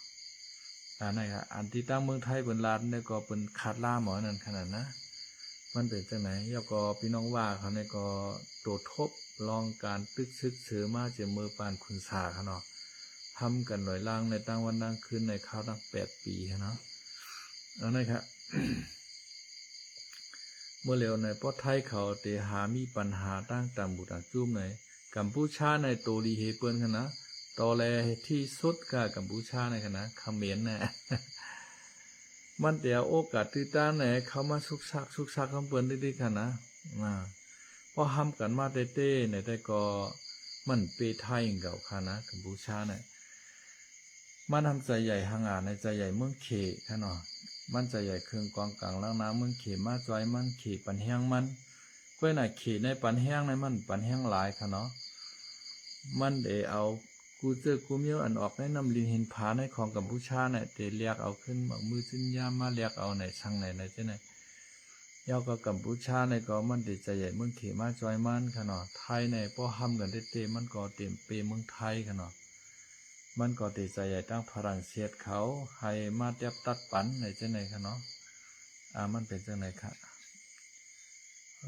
อันนี้ครับอันที่ตั้งเมืองไทยเป็นลาดเนี่ยก็เป็นขาดล่าหมอนั่นขนาดนะมันเป็นจังไหนยก็พี่น้องว่าเขาเนี่ยก็โดดทบลองการตึกซึกเสือมาเจมือปานคุณสาค่ะเนาะทำกันหน่อยล่างในตั้งวันตั้งคืนในข้าวตั้ง8 ปีค่ะเนาะอันนี้ครับ เมื่อเร็วในป้อไทยเขาเตหามีปัญหาตั้งตามบุตรจุ่มในกัมพูชาในโตลีเฮเปิลกันนะตอแลที่สุดกับกัมพูชาในกันนะเขมรเนี่ย มันเดี๋ยวโอกาสที่ต้านไหนเขามาสุกซักคำเปิ้นได้ๆกันนะพอห้ามกันมาเต้ๆในแต่ก็มันเปไทยเก่าค่ะนะกัมพูชาเนี่ยมันทำใจใหญ่ห่างอ่านในใจใหญ่เมืองเขค่ะเนาะมันใจใหญ่เครื่องกองกลางล่างน้ำเมืองเขมาจอยมันเขปันแห้งมันก้อยไหนเขในปันแห้งในมันปันแห้งหลายค่ะเนาะมันเดเอากูเจอกูเมียวอันออกในน้ำลินเห็นผาในของกัมพูชาเนี่ยเตเรียกเอาขึ้นมือสิ้นยามาเรียกเอาในช่างไหนเจ้าไหนยาวกับกัมพูชาในก็มันเดใจใหญ่เมืองเขมาจอยมันค่ะเนาะไทยในป้อห้ำกันเต้มันก็เต็มเปเมืองไทยค่ะเนาะมันก็ติดใจใหญ่ตั้งฝรั่งเศสเขาให้มาเทียบตัดปันในเจ้าไหนคะเนาะมันเป็นเจ้าไหนคะ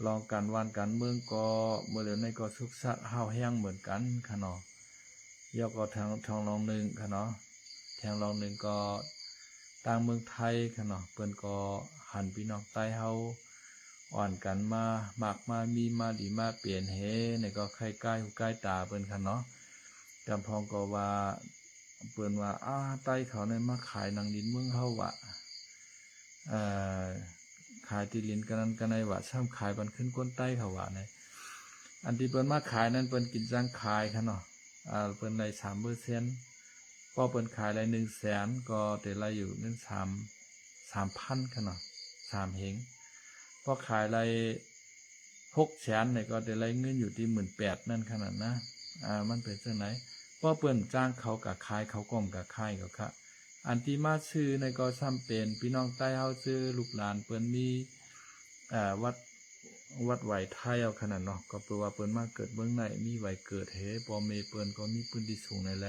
ลองการวานการเมืองก็เมื่อเร็วในก็สุกซักห้าวแห้งเหมือนกันค่ะเนาะยกก็ทางลองหนึ่งค่ะเนาะทางลองหนึ่งก็ต่างเมืองไทยค่ะเนาะเปิ้นก็หันพี่น้องใต้เฮาอ่อนกันมามากมามีมาดีมาเปลี่ยนเฮในก็ใกล้ใกล้หูใกล้ตาเปิ้นค่ะเนาะกำพองก็ว่าเปิ้นว่าใต้เขาในมาขายหนังดินเมืองเฮาวะขายตีลินกันนั้นกันในว่าช่ำขายบันขึ้นก้นใต้เขาว่าในอันที่เปิ้นมาขายนั้นเปิ้นกินจ้างขายค่ะเนาะเปิ้นได้3%พอเปิ้นขายได้100,000ก็ได้ไล่อยู่3,000ค่ะเนาะ3เฮงพอขายได้600,000เนี่ยก็ได้ไล่เงินอยู่ที่18,000นั่นขนาดนะมันเป็นจังไหนพอเปิ้นจ้างเขากับขายเขาก้มกับขายเขาค่ะอันที่มาซื้อในก็ซ้ำเป็นพี่น้องใต้เฮาซื้อลูกหลานเปิ้นมีวัดไหวไทยเอาขนาดเนาะก็แปลว่าเปิ้นมาเกิดเบื้องในมีไหวเกิดเฮปอเมเปิ้นก็มีพื้นที่สูงในแล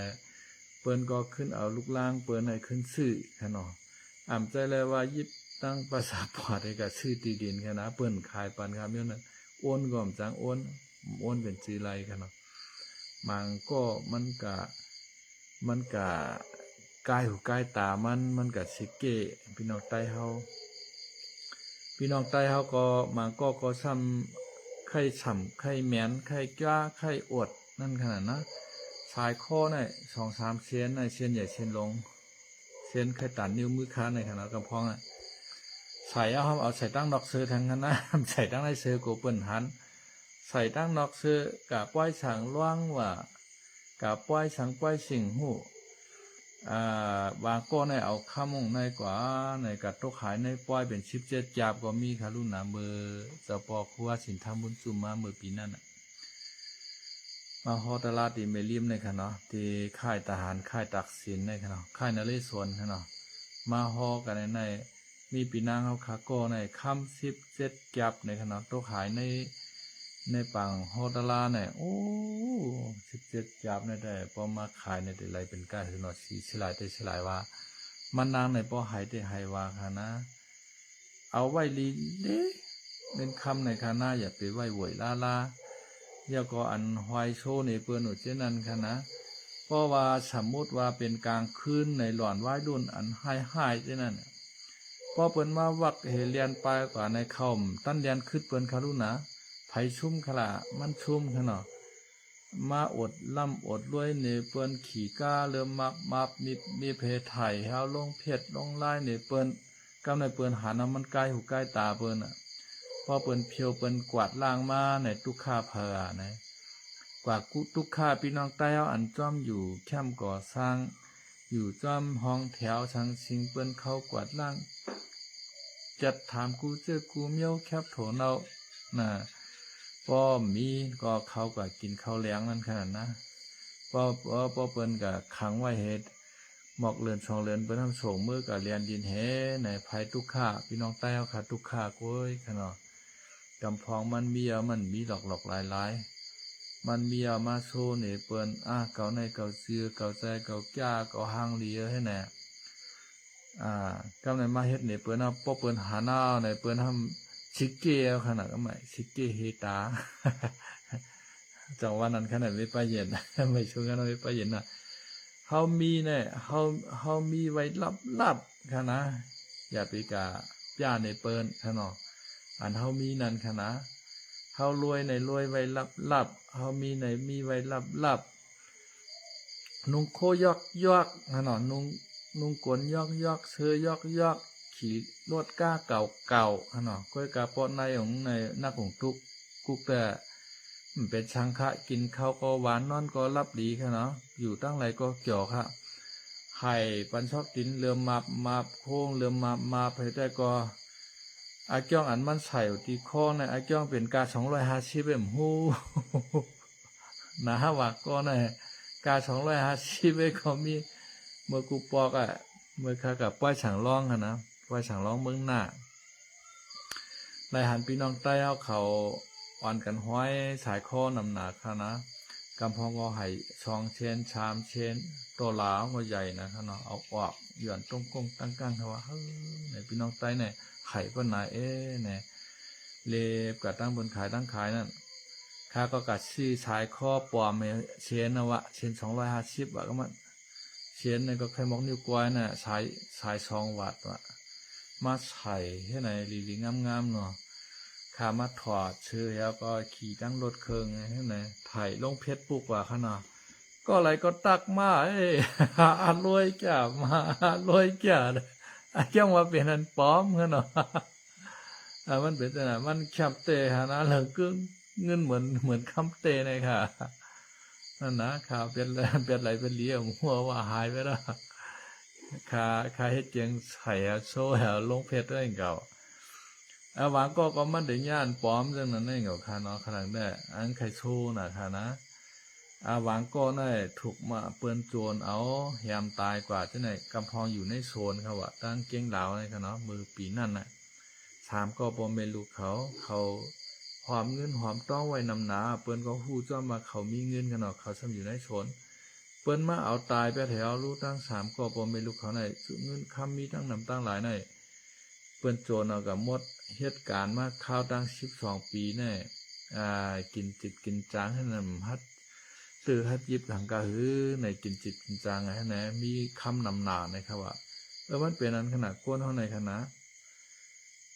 เปิ้นก็ขึ้นเอาลูกล่างเปิ้นให้ขึ้นซื้อค่ะเนาะใจเลยว่ายิบตั้งภาษาปอดให้กับซื้อที่ดินค่ะนะเปิ้นขายปันครับย้อนนั้นโอนก็จังโอนเป็นชื่อไรค่ะเนาะมันก็มันกะกายหูกายตามันกะสิเกพี่น้องใต้เฮา พี่น้องใต้เฮาก็มาก็ซ้ำไข่ฉ่ำไข่แหมนไข่จ้าไข่อวดนั่นขนาดนะสายคอเนี่ย2-3เซนในเซนใหญ่เซนลงเซนไข่ตันนิ้วมือค้าในขนาดกำพองอ่ะใส่เอาใส่ตั้งดอกเสือทางนั้นนะใส่ตั้งในเสือโกเปิ้นหันใส่ตั้งดอกเสือกะป้อยฉางล่วงว่ากะป้อยฉางป้อยสิงหูบางก็ในเอาข้ามงในกว่าในกัดตกขายในป้อยเป็น17จับก็มีค่ะรุ่นนาเบอร์จะปอคัวสินทำบุญจุมมาเมื่อปีนั้นมาฮอตลาดที่เมลิมในค่ะเนาะที่ค่ายทหารค่ายตักสินในค่ะเนาะค่ายนเรศวรค่ะเนาะมาฮอกันในมีปีนางเขาขาโก้ในค่ำ17จับในค่ะเนาะตกขายในปังฮอตลาเนี่ยโอ้17จับในแต่พอมาขายในแต่ไรเป็นก้าคือเนาะสีสลายแต่สลายว่ามันนางในพอหายแต่หายว่าค่ะนะเอาไว้ลีเด้เป็นคำในคานาอย่าไปไว้หวยลาอย่าก็อันหอยโชในเปิ้นหนูเจนั้นค่ะนะเพราะว่าสมมุติว่าเป็นกลางคืนในหลอนไว้รุ่นอันหายเจนั้นพอเปิ้นมาวักเฮเรียนไปกว่าในเข้าตั้นเรียนขึ้นเปิ้นคารุนะไผชุ่มขละมันชุ่มค่ะเนาะมาอดล่ำอดรวยในเปิ้นขี่ก้าเริ่มมับมีเพไถ่เฮาลงเพชรลงลายในเปิ้นกำในเปิ้นหาน้ำมันใกล้หูใกล้ตาเปิ้นพอเปิ้นเพียวเปิ้นกวาดล่างมาในตุกข้าเพอนะกว่ากุตุกข้าพี่น้องใต้เฮาอันจ้อมอยู่แคมป์ก่อสร้างอยู่จ้อมห้องแถวชังชิงเปิ้นเข้ากวาดล่างจัดถามกูเจอกูเมียวแคบโถเนาน่ะป้อมีก็เขาก็กินข้าวเลี้ยงนั่นขนาดนะป้อเปิ้นก็ขังไว้เฮ็ดหมอกเลือน2เลือนเปิ้นทำส่งมือก็เรียนดินเฮในภัยทุกข้าพี่น้องใต้เฮาค่ะทุกข้าโก้ยค่ะเนาะกำพองมันมีหลอกหลายมันมีมาโซนี่เปิ้นเก่าในเก่าเสือเก่าใจเก่าจ้าเก่าหางเหลียให้แน่กำในมาเฮ็ดนี่เปิ้นป้อเปิ้นหาหน้าในเปิ้นทำชิเกะขนาดก็ไม่ชิเกะเฮตาจังว่านั้นขนาดไม่ไปเย็นไม่ช่วงนั้นไม่ไปเย็นน่ะเฮามีเนี่ยเฮามีไว้ลับค่ะนะอย่าไปกะย่าในเปิ้นค่ะเนาะอันเฮามีนั่นค่ะนะเฮารวยในรวยไว้ลับเฮามีในมีไว้ลับนุ่งโคยอกค่ะเนาะนุ่งกวนยอกเสื้อยอกขี่รถก้าเก่าค่ะเนาะก้อยกาปอในของในนักของกุกแต่เป็นชังคะกินข้าวก็หวานนอนก็รับดีค่ะเนาะอยู่ตั้งไรก็เกี่ยวค่ะไข่ปันชอบกินเรือมาโค้งเรือมาไปได้ก็อาเกี้ยงอันมันใส่ตีข้อในอาเกี้ยงเป็นกา250เอ็มฮู้นะว่าก็ในกา250เอ็มเขามีเมื่อกูปอกเมื่อข้ากับป้ายฉางร้องค่ะนะป้ายฉางร้องเมืองหน้าในหันพี่น้องใต้เขาอ่อนกันห้อยสายข้อนำหนักค่ะนะกำพองก็ไห่2 เชน3 เชนตัวหลาวก็ใหญ่นะคะเนาะเอาออกหย่อนตรงกงตั้งเขาว่าในพี่น้องใต้เนี่ยไข่ก็นายเนี่ยเล็บกับตั้งบนขายนั่นข้าก็กัดซี่สายข้อปอมเชนนะวะเชน250ก็มันเชนเนี่ยก็แค่มอกนิ้วก้อยน่ะสาย2 วัตต์วะมาใส่ให้ไหนลีงามเนาะขามาถอดเชือแล้วก็ขี่ตั้งรถเครื่องให้ไหนไถ่ลงเพชรปุกว่าขนาดก็อะไรก็ตักมารวยแก่มารวยแก่เลยเจ้าว่าเป็นอันป้อมขนาดมันเป็นแต่มันแคบเตะนะเหลือก็เงินเหมือนคำเตะเลยค่ะนั่นนะข่าวเป็นไรเป็นเลี้ยงหัวว่าหายไปแล้วขาให้เจียงใส่โซ่แหวลงเพชรได้เก่าหวังก็มันได้ย่านป้อมจังนั้นได้เก่าค่ะเนาะขนาดได้อันไข่โซ่น่ะค่ะนะหวังก็ได้ถูกมาเปิ้นโจรเอาแหมตายกว่าที่ไหนกำพองอยู่ในโซนเขาว่าตั้งเก้งเหลาเลยค่ะเนาะมือปีนั่นน่ะ3ก็บ่แม่นลูกเขาหอมเงินหอมต้องไว้นำหนาเปิ้นก็ฮู้จ้ามาเขามีเงินกันเนาะเขาซ้ำอยู่ในโซนเปิ้นมาเอาตายไปแถวรู้ตั้ง3ก็บ่แม่นลูกเขาไหนเงินคำมีตั้งนำตั้งหลายไหนเปิ้นโจรเอากับหมดเหตุการณ์มาข้าวตั้ง12 ปีแน่กินจิตกินจางให้นำฮัดตื้อฮัดยิบหลังกะหือในกินจิตกินจางให้แหนมีคำนำหนานะครับว่ามันเป็นนั้นขนาดก้นเท่าไหนขนาด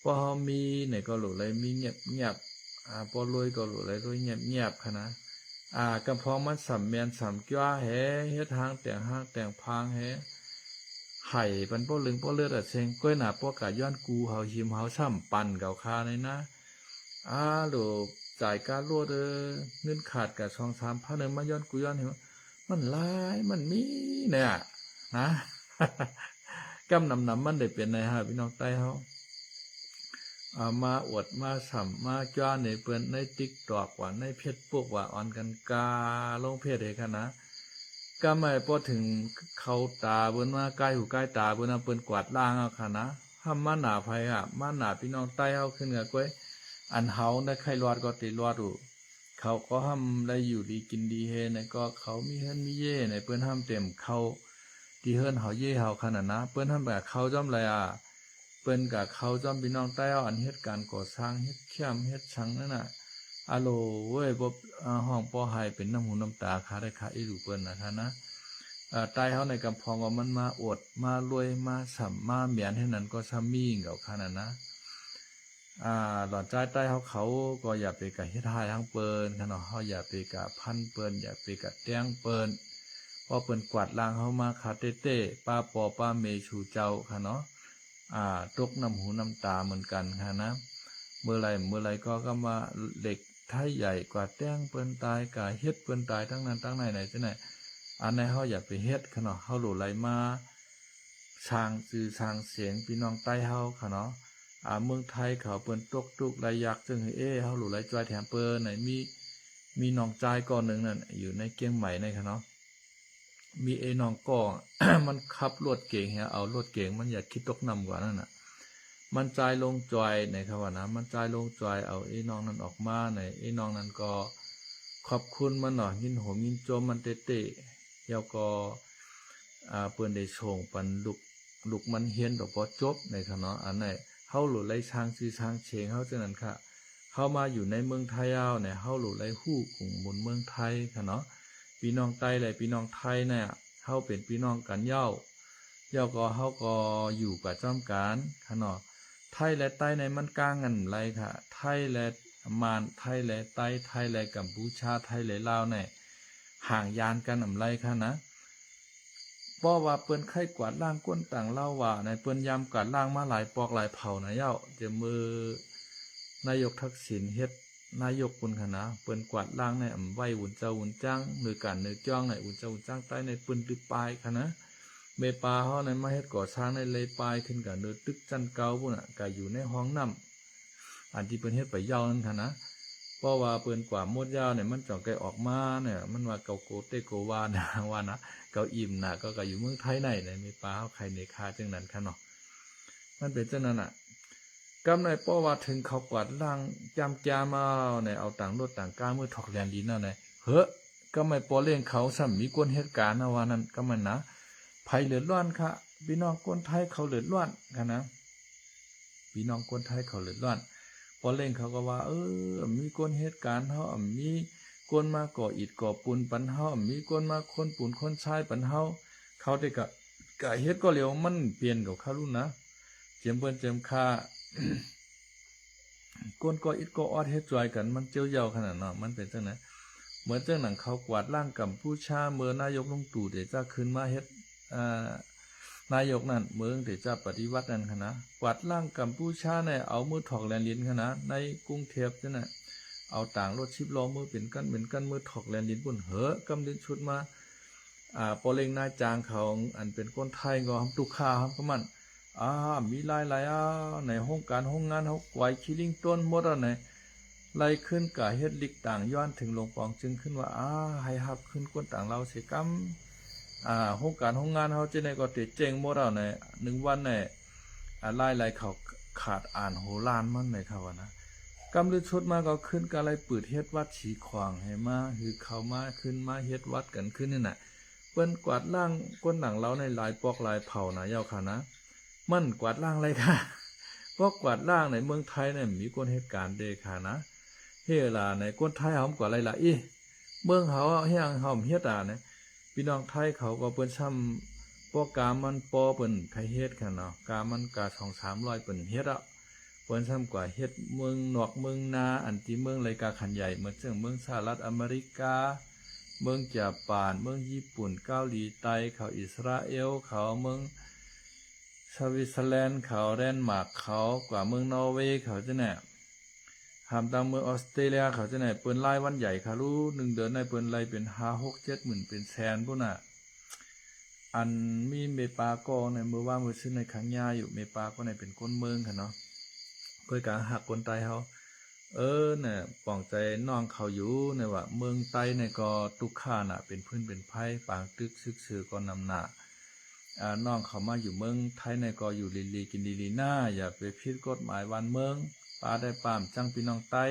พอเฮามีไหนก็หลุเลยมีเงียบพอรวยก็หลุเลยรวยเงียบค่ะนะกำพองมันสำแมนสำจ้าแฮเฮ็ดห้างแต่งพางแฮไห่ปันป้อลึงป้อเลือดเซงก้อยหนาป้อกะย้อนกูเฮาหิมเฮาช่ำปั่นเก่าคาในนะหลูจ่ายการรวดเงินขาดกับ2-3 พันมาย้อนกูย้อนเห็นมันหลายมันมีเนี่ยนะกำนำมันได้เป็นในฮะพี่น้องใต้เฮามาอวดมาสัมมาจ้าในเปิ้นในติ๊กตอกว่าในเพจพวกว่าอ่อนกันกาลงเพจเองนะก็ไม่พอถึงเขาตาเปิ้นว่าใกล้หูใกล้ตาเปิ้นเปิ้นกวาดล้างเอาค่ะนะห้ามมาหนาภัยมาหนาพี่น้องใต้เฮาขึ้นกับก้อยอันเฮาได้ใครรอดก็ติรอดอยู่เขาก็ห้ามได้อยู่ดีกินดีเฮในก็เขามีเฮิรนมีเย่ในเปิ้นห้ามเต็มเขาที่เฮิรนเฮาเย่เฮาขนาดนะเปิ้นห้ามแบบเขาจ้อมไรเปิ้นกับเขาจอมพี่น้องใต้เอาอันเฮ็ดการก่อสร้างเฮ็ดเข้มเฮ็ดชังนั่นน่ะโลเว้ยบ่ห้องป้อหายเป็นน้ำหูน้ำตาคาได้คาอีหลูเปิ้นนะท่านนะใต้เฮาในกำพองว่ามันมาอดมารวยมาสัมมาเมียนให้นั้นก็ซ้ำมีเก่าคานั่นนะหลอดใจใต้เขาก็อย่าไปกะเฮ็ดหายทางเปิ้นคั่นเนาะเฮาอย่าไปกะพันเปิ้นอย่าไปกะแต้งเปิ้นพอเปิ้นกวาดล้างเฮามาคาเต้ๆป้าปอป้าเมชูเจ้าค่ะเนาะตกน้ำหูน้ำตาเหมือนกันค่ะนะเมื่อไรก็มาเหล็กไทยใหญ่กว่าแต้งเปิ้นตายกะเฮ็ดเปิ้นตายทั้งนั้นทั้งไหนจังไหนอันไหนเฮาอยากไปเฮ็ดค่ะเนาะเฮาหลุไหลมาสร้างชื่อสร้างเสียงพี่น้องใต้เฮาค่ะเนาะเมืองไทยเขาเปิ้นตกทุกข์ระยักจึงเฮาหลุไหลจอยแถมเปิ้นไหนมีน้องใจก่อนนึงนั่นอยู่ในเกียงใหม่ในค่ะเนาะมีน้องก็ มันขับรถเก่งเฮะเอารถเก่งมันอยากคิดตกนำกว่านั่นน่ะมันใจลงจอยในครับว่านะมันใจลงจอยเอาน้องนั้นออกมาในน้องนั้นก็ขอบคุณมันเนาะยินโหมยินโจมมันเตะๆแล้วก็เปิ้นได้ส่งปันลูกมันเฮียนดอกบ่จบในครับเนาะอันไหนเฮาหลุไหลช้างซื่อช้างเชงเฮาจังนั้นค่ะเฮามาอยู่ในเมืองไทยเอาเนี่ยเฮาหลุไหลฮู้ของบนเมืองไทยค่ะเนาะพี่น้องใต้เลยพี่น้องไทยเนี่ยเฮาเป็นพี่น้องกันเย้าก็เฮาก็อยู่กับจ้อมการค่ะเนาะไทยและใต้ในมันกลางกันไรค่ะไทยและมานไทยและใต้ไทยและกัมพูชาไทยและลาวเนี่ยห่างยานกันไรค่ะนะเพราะว่าเปิ้นไข้กวาดล้างก้นต่างเล่าว่าในเปิ้นยำกวาดล้างมาหลายปอกหลายเผ่านะเย้าจะมือนายกทักษิณเฮ็ดนายกปุ่นคณะเปิ้นกวาดล้างในไหวหุ่นเจ้าหุ่นจ้างหรือการเนื้อจ้องในหุ่นเจ้าหุ่นจ้างใต้ในปืนตึกปลายคณะเมปาเฮาในมาเฮ็ดก่อสร้างในเลยปลายขึ้นกับเนื้อตึกจันเก่าพุ่นน่ะก็อยู่ในห้องน้ำอันที่เปิ้นเฮ็ดไปยาวนั่นคณะเพราะว่าเปิ้นกว่าหมดยาวเนี่ยมันจ่อแกออกมาเนี่ยมันว่าเกาโกเตโกวานะว่านะเกาอิ่มน่ะก็อยู่เมืองไทยในเมปาเฮาใครในคาจังนั้นค่ะเนาะมันเป็นจังนั้นน่ะกำในป้อว่าถึงเขากวาดล่างจำจามาเนี่ยเอาต่างรถต่างก้ามือถอกแลนดินนั่นไงเฮ้ก็ไม่ป้อเลี้ยงเขาซ้ำมีกวนเหตุการณ์นะว่านั้นก็มันนะภัยเหลือดร้อนค่ะพี่น้องคนไทยเขาเหลือดร้อนค่ะนะพี่น้องคนไทยเขาเหลือดร้อนป้อเลี้ยงเขาก็ว่ามีกวนเหตุการณ์เฮามีกวนมาก่ออิฐก่อปูนปันเฮามีกวนมาคนปูนคนชายปันเฮาเขาได้กะเฮ็ดก็เหลียวมันเปลี่ยนกับเขารุ่นนะเจียมเปิ้นเจียมค่าก้นก็อิดก็ออดเฮ็ดจอยกันมันเจียวเยาขนาดเนาะมันเป็นจังได๋เหมือนจังหนังเขากวาดล่างกัมพูชาเมื่อนายกลุงตู่เดี๋ยวจะขึ้นมาเฮ็ดนายกนั่นเมืองเดี๋ยวจะปฏิวัตินั่นคณะกวาดล่างกัมพูชาเนี่ยเอามือถอกแลนดินคณะในกรุงเทพจังน่ะเอาต่างรถ10 ล้อมือเป็นกันมือถอกแลนดินปุ่นเหอกำดินชุดมาปอเล็งนายจางเขาอันเป็นคนไทยก็ทำตุกค่าครับก็มันมีหลายในห้องการห้องงานเขาไว้คิลิงต้นหมดไหนไล่ขึ้นกะเฮ็ดลิกต่างย้อนถึงลงปองจึงขึ้นว่าให้ฮับขึ้นก้นต่างเราเสียกำห้องการห้องงานเขาจะในก็ติเจงหมดไหน1 วันเนี่ยไล่เขาขาดอ่านโหราณมันเลยครับว่านะกำลือชุดมาก็ขึ้นกะไรปืดเฮ็ดวัดฉีขวางให้มาคือเขามาขึ้นมาเฮ็ดวัดกันขึ้นนี่น่ะเปิ้นกวาดล่างก้นต่างเราในหลายปอกหลายเผ่านะยาวค่ะนะมันกวาดล่างเลยค่ะเพราะกวาดล่างในเมืองไทยเนี่ยมีคนเหตุการณ์เดค่ะนะเฮล่ะในคนไทยเฮากว่าอะไรล่ะเมืองเขาเฮียงเฮาเฮ็ดเนี่ยพี่น้องไทยเขาก็เปิ้นซ้ำปอกามันปอเปิ้นไผเฮ็ดค่ะเนาะกามันกา2-300เปิ้นเฮ็ด ปิ้นซ้ำกว่าเฮ็ดเมืองนอกเมืองนาอันที่เมืองรายการขันใหญ่เหมือนเช่นเมืองสหรัฐอเมริกาเมืองญี่ปุ่นเมืองญี่ปุ่นเกาหลีใต้เขาอิสราเอลเขาเมืองสวิตเซอร์แลนด์เขาเดนมาร์กเขากว่าเมืองนอร์เวย์เขาจะเนี่ยหามตามเมืองออสเตรเลียเขาจะเนี่ยเปิ้นไล่วันใหญ่ค่ะรู้1 เดือนในเปิ้นไล่เป็น5-6-7 หมื่นเป็นแสนพุ่นน่ะอันมีเมปาก็ในมือว่ามือซื้อในขังยาอยู่เมปาก็ในเป็นก้นเมืองค่ะเนาะเพื่อการหักคนไตเขาเนี่ยป้องใจน้องเขาอยู่ในว่าเมืองไต้ในก็ตุกข้าน่ะเป็นพื้นเป็นไผ่ปางตึกซึกซือก็นำหน้าน้องเขามาอยู่เมืองไทยในก็อยู่ลีกินลีหน้าอย่าไปผิดกฎหมายวันเมืองปาได้ปามจังพี่น้องไต้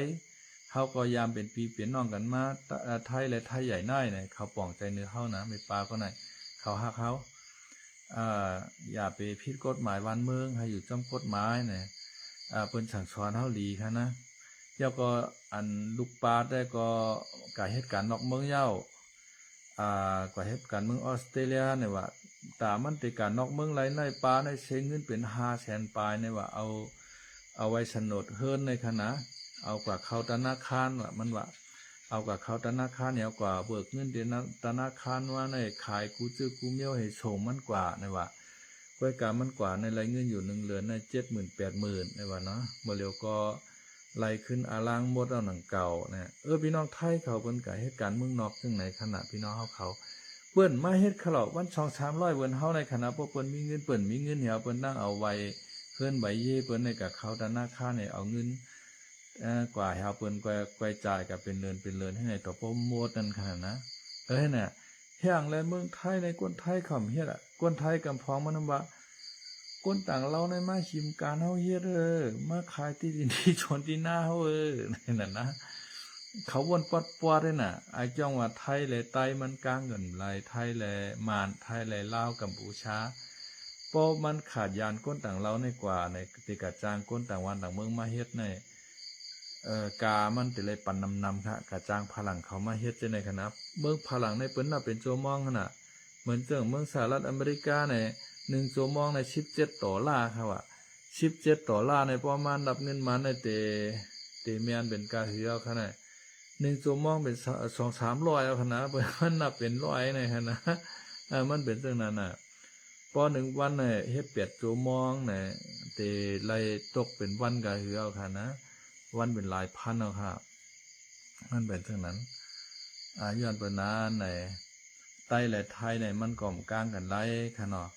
เขาก็ยามเป็นปีเปลี่ยนน้องกันมาไทยและไทยใหญ่น้อยเนี่ยเขาป้องใจเนื้อเขานะไม่ปาก็ไหนเขาหักเขาอย่าไปผิดกฎหมายวันเมืองให้อยู่จำกฎหมายเนี่ยเปิ้นสั่งสอนเฮาหลีค่ะนะเจ้าก็อันลูกปาได้ก็กายเหตุการณ์นอกเมืองเย้ากว่าเหตุการณ์เมืองออสเตรเลียเนี่ยว่าตามันติการนอกเมืองไหลในปาในเสียเงินเป็น500,000 ปลายเนี่ยว่าเอาไว้สนดเฮิรนในคณะเอากว่าเข้าธนาคารว่ามันว่าเอากับเขาธนาคารเนี่ยกว่าเบิกเงินเดือนธนาคารว่าในขายกูจื้อกูเมียวให้ส่งมันกว่าในว่าไว้การมันกว่าในรายเงินอยู่1 เหรียญใน70,000-80,000ในว่าเนาะบ่เร็วก็ไล่ขึ้นอาลางหมดเอาหนังเก่าเนี่ยพี่น้องไทยเขาเปิ้นก็เหตุการณ์เมืองนอกจังไหนขณะพี่น้องเขาเปิ้นมาเฮ็ดขลอกวัน2-300เปิ้นเฮาในคณะบ่เปิ้นมีเงินเปิ้นมีเงินเหี่ยวเปิ้นนั่งเอาไว้เพิ่นใบเย่เปิ้นในกับเขาธนาคารเนี่ยเอาเงินกว่าเฮาเปิ้นกว่าจ่ายก็เป็นเรือนให้ในต่อโปรโมทนั่นขนาดนะเนี่ยแห่งและเมืองไทยในคนไทยคำเฮ็ดคนไทยกำพองมันว่าคนต่างเราในมาชิมการเฮาเฮ็ดมาขายที่ดินที่ชนที่หน้าเฮานั่นนะเขาวนปอดๆด้วยน่ะไอ้จ้องว่าไทยและไต้มันกลางเงินไหลไทยและมานไทยและลาวกัมพูชาเพราะมันขาดยานคนต่างเราในกว่าในติกะจางคนต่างวันต่างเมืองมาเฮ็ดในกามันติเลยปันนำค่ะกะจ้างพลังเขามาเฮ็ดในคณะเมืองพลังในเปิ้นน่ะเป็นโจมองขนาดเหมือนเจ้าเมืองสหรัฐอเมริกาใน1 โจมองใน$17ค่ะว่า$17ในประมาณรับเงินมาในเตเมียนเป็นกาเหือขนาด1 โจมองเป็น200-300เอาขนาดเปิ้นมันนับเป็น100ในขนาดมันเป็นจังนั้นน่ะพอ1 วันเนี่ยเฮ็ด8 โจมองเนี่ยเตไล่ตกเป็นวันกาเหือเอาค่ะนะวันเป็นหลายพันเอาค่ะมันเป็นเช่นนั้นย้อนเปิ้นนั้นในไต้และไทยในมันก่อมกลางกันไล่ค่ะเนาะ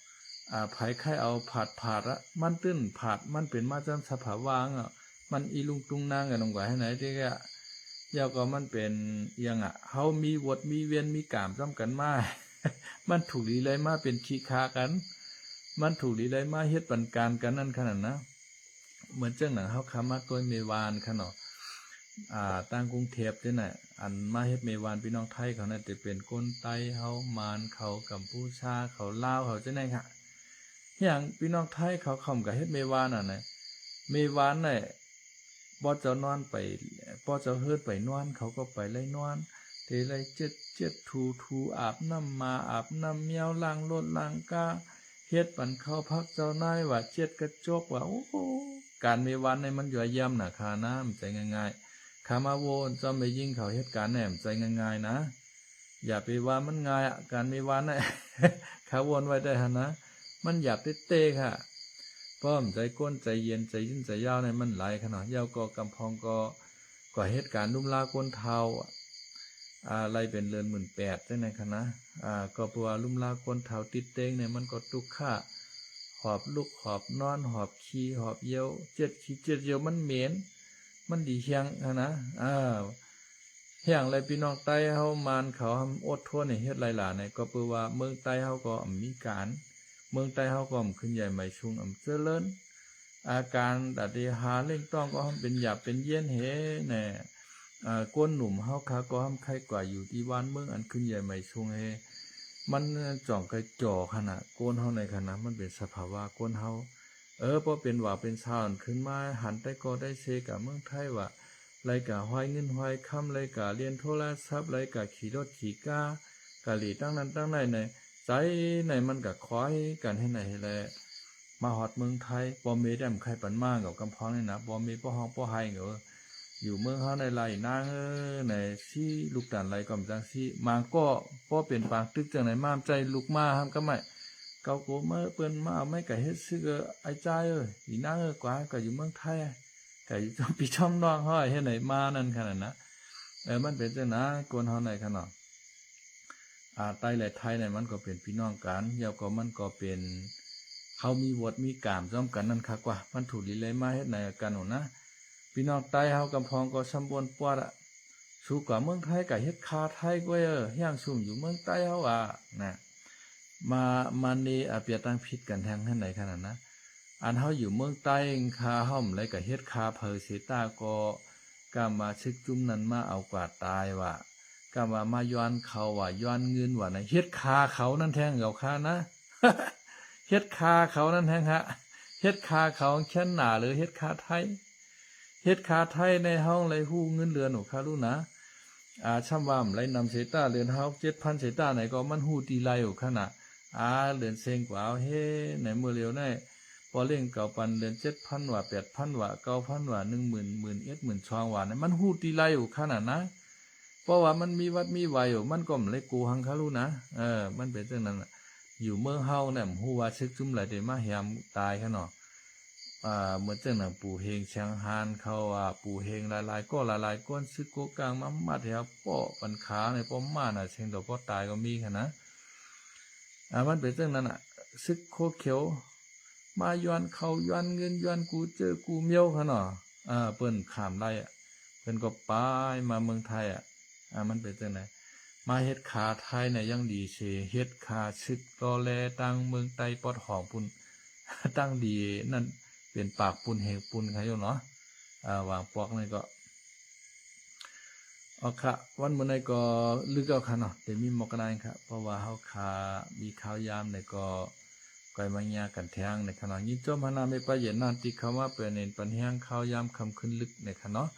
ไผใครเอาผาดละมันตื้นผาดมันเป็นมาจังสภาวะมันอีลุงตุงนางกันลงกว่าให้ไหนที่ก็ยาวก็มันเป็นยังเฮามีวดมีเวียนมีกามซ้ำกันมา มันถูกลีไลมาเป็นขี้คากันมันถูกลีไลมาเฮ็ดปันการกันนั่นขนาดนะเหมือนจังหนังเฮาคำมาตัวเมวานค่ะเนาะตั้งกรุงเทพนี่น่ะอันมาเฮ็ดเมวานพี่น้องไทยเขาน่ะจะเป็นคนไต้เฮามานเขากัมพูชาเขาลาวเขาจังได๋ค่ะอย่างพี่น้องไทยเขาคำกับเฮ็ดเมวานน่ะนะเมวานน่ะบ่เจ้านอนไปบ่เจ้าเฮ็ดไปนอนเขาก็ไปไล่นอนเตไล่เจ็ดทูอาบน้ำมาอาบน้ำเมียวล้างรถล้างกาเฮ็ดปันเข้าพักเจ้านายว่าเจ็ดกระจกว่าโอ้การมีวันในมันอยู่ย่ำน่ะคาน้ำใจง่ายๆขามาโวนจอมไปยิ่งเขาเหตุการณ์แหนมใจง่ายๆนะอย่าไปว่ามันง่ายการมีวันน่ะ ขาวนไว้ได้ฮะนะมันหยาบเต้ๆค่ะป้อมใจก้นใจเย็นใจยิ่งใจยาวในมันไหลขนาดยาวก็กำพองก็กว่าเหตุการณ์ลุ่มลาก้นเทาอะไรเป็นเรือน18,000ได้ในคณะก็เพราะว่าลุ่มลาก้นเทาติดเต้งเนี่ยมันก็ตุกค่าหอบลุกหอบนอนหอบขี้หอบเยี่ยวเจ็ดเยี่ยวมันเหม็นมันดีเฮียงนะเฮียงอะไรพี่น้องไต้เฮามานเขาทำอดทนในเฮ็ดหลายๆเนี่ยก็เพราะว่าเมืองไต้เฮาก็มีการเมืองไต้เฮาก็ขึ้นใหญ่ใหม่ชุงเจริญอาการดัดหาเล่งต้องก็เป็นหยาบเป็นเย็นเฮเนี่ยก้นหนุ่มเฮาคาก็ทำใครกว่าอยู่ที่บ้านเมืองอันขึ้นใหญ่ใหม่ชุงเฮมันจ่องกระจ่อขนาดก้นเฮาในขณะมันเป็นสภาวะก้นเฮาพอเป็นว่าเป็นชาวขึ้นมาหันได้ก็ได้เซกับเมืองไทยว่าไรกะห้อยเงินห้อยคำไรกะเรียนโทรศัพท์ไรกะขี่รถขี่ก้ากะหลีตั้งนั้นตั้งไหนในใจไหนมันกะคอยกันให้ไหนให้แลม มาฮอดเมืองไทยบ่มีแดมใครปันมากับกำพองนี่นะบ่มีป้อฮ้องป้อไห้เหรออยู่เมืองเฮาในไรนางในซี่ลูกตานไรก็จังซี่มาก็ป้อเป็นปากตึกจังไหนมามใจลูกมาห้ามก็ไม่เกาโกเมื่อเปิ้นมาเอาไม่ก็เฮ็ดซึกไอ้ใจอีนางกว่าก็อยู่เมืองไทยก็อยู่ปีช่อมน้องเฮาเฮ็ดไหนมานั่นขนาดนะมันเป็นจังนะกวนเฮาในขนาดไต้และไทยเนี่ยมันก็เป็นพี่น้องกันเยาก็มันก็เป็นเขามีวดมีกามซ้อมกันนั่นคักว่ามันถูกลีเลยมาเฮ็ดไหนกันหนูนะพี่น้องไต้เฮากำพองก็สำบวนปวดอะสู้กับเมืองไทยกับเฮ็ดคาไทยก็ย่างสูงอยู่เมืองไต้เฮาอ่ะนะมานี่เปียตั้งผิดกันแทงให้ไหนขนาดนะอันเฮาอยู่เมืองใต้คาห้อมไรกับเฮ็ดคาเพอเสตาก็กามาชึกจุ้มนั้นมาเอากว่าตายว่ะก็มาย้อนเขาว่าย้อนเงินว่านะเฮ็ดคาเขานั่นแทงเขาคานะ เฮ็ดคาเขานั่นแทงฮะเฮ็ดคาเขาแค่นหนาหรือเฮ็ดคาไทยเฮ็ดคาไทยในห้องไรฮู้เงินเรือนหนูคารู้นะช่ำว่ามไรนำเสตาเรือนเฮา7,000เสตาไหนก็มันฮู้ตีไรอยู่ขนาดเรือนเซงกว่าเฮ้ไหนมือเร็วได้พอเล่งเก่าปันเรือน7,000ว่า8,000ว่า9,000ว่า10,000 10,000 ช่องว่านะมันฮู้ตีไรอยู่ขนาดนะเพราะว่ามันมีวัดมีวายอยู่มันก็ไม่เลยกูหังคารู้นะมันเป็นเรื่องนั้นอยู่เมืองเฮาเนี่ยฮู้ว่าซึกจุ่มไหลได้มาแหมตายขนาดเหมือนเจ้าหนังปู่เฮงเชียงฮานเขาปู่เฮงหลายๆก็หลายๆก้อนซึกโกกลางมาแถวป้อปันขาในป้อมมาน่ะเชียงดอกก็ตายก็มีค่ะนะมันเป็นเรื่องนั้นซึกโคเขียวมาย้อนเขาย้อนเงินย้อนกูเจอกูเมียวค่ะเนาะเปิ้นขามได้เปิ้นก็ป้ายมาเมืองไทยมันเป็นจังได๋มาเฮ็ดขาไทยเนี่ยยังดีเสเฮ็ดขาซึกตอแลตั้งเมืองไต้ปอดหอมปุ่นตั้งดีนั่นเป็นปากปุ่นแหงปุ่นใครอยู่เนาะวางปอกนี่ก็ค่ะวันมื้อนี้ก็ลึกเอาค่ะเนาะแต่มีหมอกกันได้ครับเพราะว่าเฮาขามีข่าวยามเนี่ยก็ก้อยมายากันแทงในขณะยินจมหนาไม่ประเย็นนานที่คำว่าเป็นเน้นปัญหาข่าวยามคำขึ้นลึกในขณะเนาะ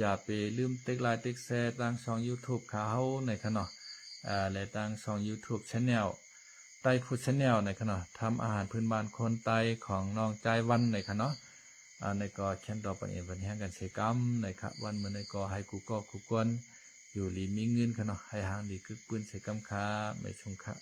อย่าไปลืมเต็กไลน์เต็กแชร์ทางช่อง YouTube ขาเฮาในขณะและทางช่อง YouTube Channel ไต้ฟู้ด Channel ในขณะทำอาหารพื้นบ้านคนไต้ของน้องใจวันในขณะเนาะในก็เช่นต่อไปเองปัญหากันเสกรรมในครับวันมื้อในก็ให้กูก็กูกวนอยู่ลีมีเงินขณะให้หางดีคึกปืนเสกรรมค้าไม่ชงค่ะ